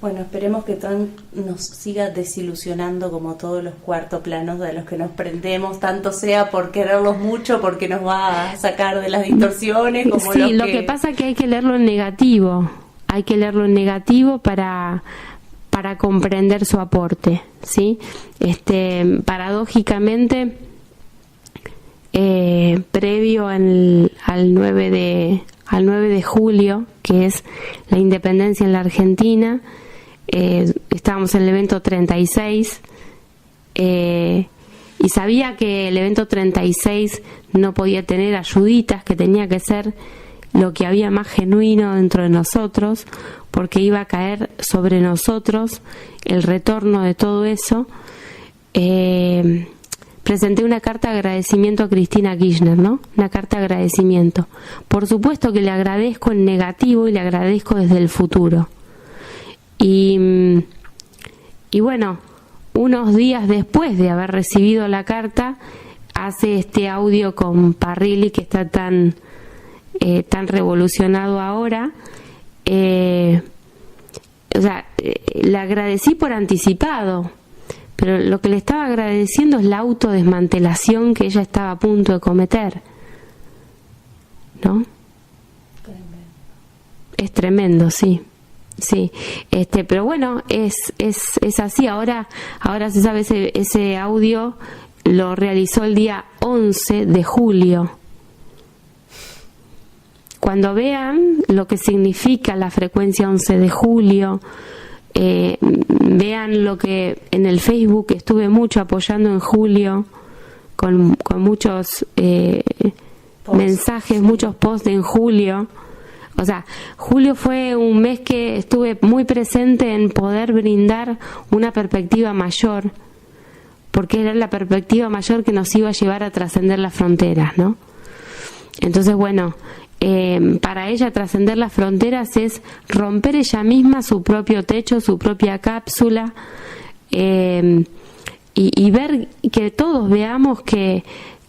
Bueno, esperemos que Trump nos siga desilusionando como todos los cuartoplanos de los que nos prendemos, tanto sea por quererlos mucho, porque nos va a sacar de las distorsiones. Como sí, lo que pasa es que hay que leerlo en negativo. Hay que leerlo en negativo para comprender su aporte, ¿sí? Paradójicamente, previo al 9 de julio, que es la independencia en la Argentina, estábamos en el evento 36, y sabía que el evento 36 no podía tener ayuditas, que tenía que ser lo que había más genuino dentro de nosotros, porque iba a caer sobre nosotros el retorno de todo eso. Presenté una carta de agradecimiento a Cristina Kirchner, ¿no? Una carta de agradecimiento. Por supuesto que le agradezco en negativo y le agradezco desde el futuro. Y bueno, unos días después de haber recibido la carta, hace este audio con Parrilli, que está tan revolucionado ahora. Le agradecí por anticipado, pero lo que le estaba agradeciendo es la autodesmantelación que ella estaba a punto de cometer, ¿no? Es tremendo, sí. Sí, pero bueno, es así. Ahora se sabe, ese audio lo realizó el día 11 de julio. Cuando vean lo que significa la frecuencia 11 de julio, vean lo que en el Facebook estuve mucho apoyando en julio, con muchos mensajes, muchos posts en julio. O sea, julio fue un mes que estuve muy presente en poder brindar una perspectiva mayor, porque era la perspectiva mayor que nos iba a llevar a trascender las fronteras, ¿no? Entonces, bueno, para ella trascender las fronteras es romper ella misma su propio techo, su propia cápsula, y ver que todos veamos que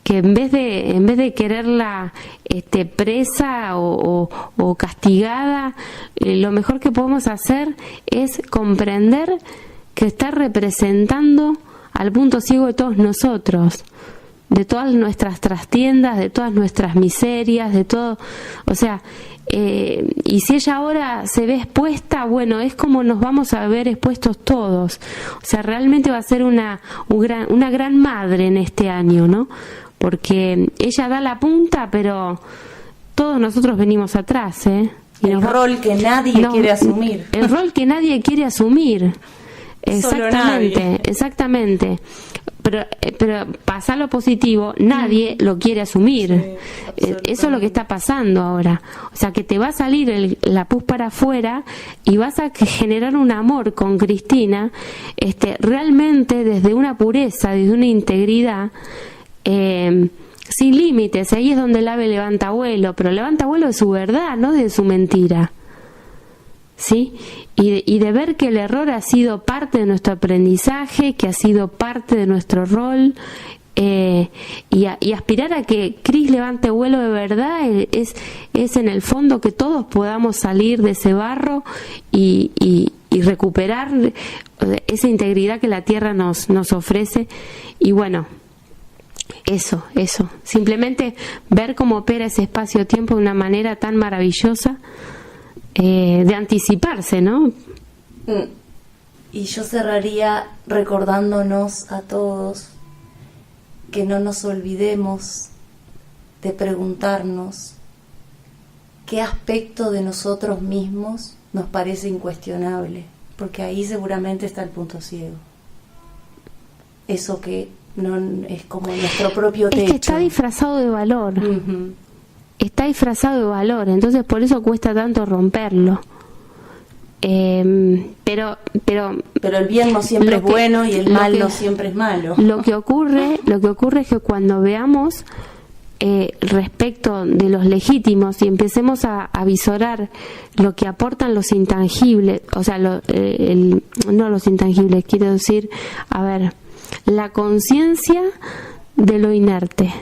en vez de quererla presa o castigada, lo mejor que podemos hacer es comprender que está representando al punto ciego de todos nosotros, de todas nuestras trastiendas, de todas nuestras miserias, de todo, o sea, y si ella ahora se ve expuesta, bueno, es como nos vamos a ver expuestos todos. O sea, realmente va a ser una gran madre en este año, ¿no? Porque ella da la punta, pero todos nosotros venimos atrás, ¿eh? Y el rol que nadie quiere asumir. El rol que nadie quiere asmisir. Exactamente, exactamente. Pero pasa lo positivo, nadie lo quiere asumir. Sí, eso es lo que está pasando ahora. O sea, que te va a salir la pus para afuera y vas a generar un amor con Cristina, realmente desde una pureza, desde una integridad, sin límites. Ahí es donde el ave levanta vuelo, pero levanta vuelo de su verdad, no de su mentira, ¿sí? Y de ver que el error ha sido parte de nuestro aprendizaje, que ha sido parte de nuestro rol, y aspirar a que Cris levante vuelo de verdad es en el fondo que todos podamos salir de ese barro y recuperar esa integridad que la tierra nos ofrece. Y bueno, eso, simplemente ver cómo opera ese espacio-tiempo de una manera tan maravillosa, de anticiparse, ¿no? Y yo cerraría recordándonos a todos que no nos olvidemos de preguntarnos qué aspecto de nosotros mismos nos parece incuestionable, porque ahí seguramente está el punto ciego. Eso que no es como nuestro propio techo. Es que está disfrazado de valor. Uh-huh. Está disfrazado de valor, entonces por eso cuesta tanto romperlo. Pero el bien no siempre es bueno y el mal no siempre es malo. Lo que ocurre es que cuando veamos respecto de los legítimos y empecemos a visorar lo que aportan los intangibles, o sea, no los intangibles, quiero decir, a ver, la conciencia de lo inerte.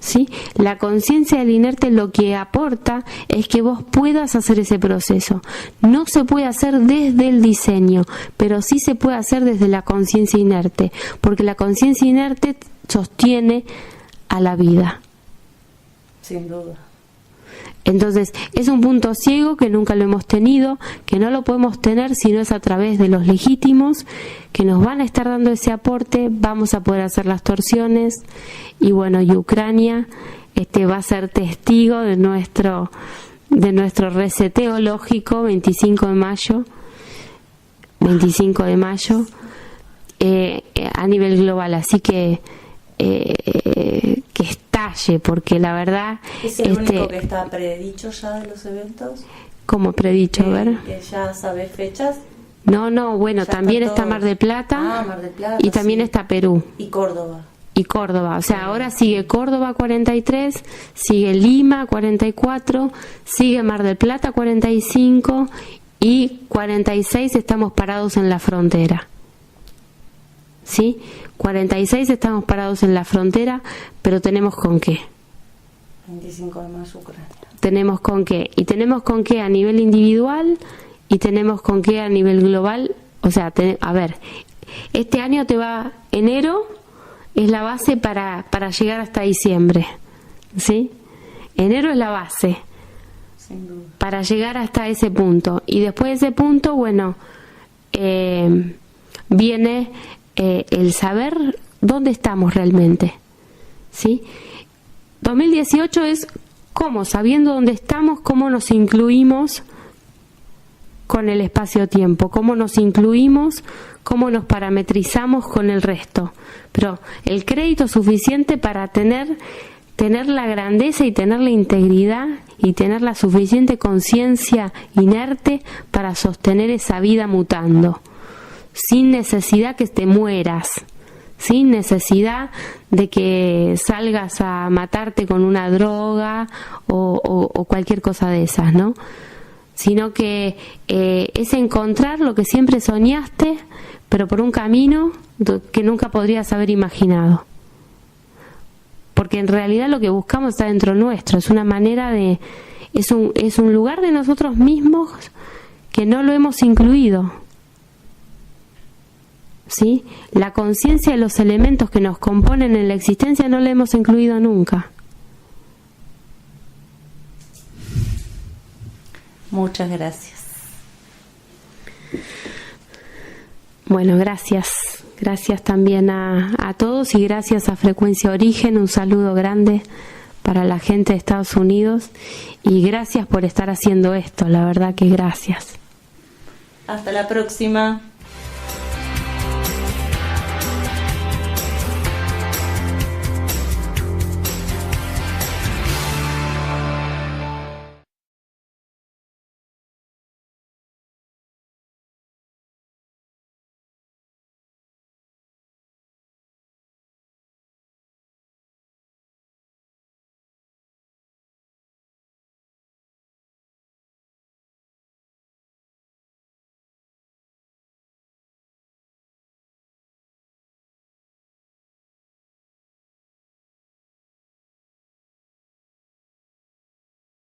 ¿Sí? La conciencia del inerte lo que aporta es que vos puedas hacer ese proceso. No se puede hacer desde el diseño, pero sí se puede hacer desde la conciencia inerte, porque la conciencia inerte sostiene a la vida. Sin duda. Entonces, es un punto ciego que nunca lo hemos tenido, que no lo podemos tener si no es a través de los legítimos, que nos van a estar dando ese aporte, vamos a poder hacer las torsiones, y bueno, y Ucrania va a ser testigo de nuestro reseteo lógico 25 de mayo a nivel global, así que estalle, porque la verdad es el único que está predicho ya de los eventos. ¿Cómo predicho? A ver, que ya sabes fechas. No, bueno, ya también está Mar del Plata, y también está Perú y Córdoba, o sea, ahora sigue Córdoba 43, sigue Lima 44, sigue Mar del Plata 45 y 46 estamos parados en la frontera. ¿sí? 46 estamos parados en la frontera, pero tenemos con qué. 25 de mayo, Ucrania. Tenemos con qué. Y tenemos con qué a nivel individual y tenemos con qué a nivel global. O sea, a ver, este año enero es la base para llegar hasta diciembre, ¿sí? Enero es la base para llegar hasta ese punto. Y después de ese punto, bueno, viene el saber dónde estamos realmente, ¿sí? 2018 es cómo, sabiendo dónde estamos, cómo nos incluimos con el espacio-tiempo, cómo nos incluimos, cómo nos parametrizamos con el resto. Pero el crédito suficiente para tener la grandeza y tener la integridad y tener la suficiente conciencia inerte para sostener esa vida mutando, sin necesidad que te mueras, sin necesidad de que salgas a matarte con una droga o cualquier cosa de esas, ¿no? Sino que es encontrar lo que siempre soñaste, pero por un camino que nunca podrías haber imaginado. Porque en realidad lo que buscamos está dentro nuestro, es una manera es un lugar de nosotros mismos que no lo hemos incluido, ¿sí? La conciencia de los elementos que nos componen en la existencia no la hemos incluido nunca. Muchas gracias. Bueno, gracias. Gracias también a todos y gracias a Frecuencia Origen. Un saludo grande para la gente de Estados Unidos y gracias por estar haciendo esto. La verdad que gracias. Hasta la próxima.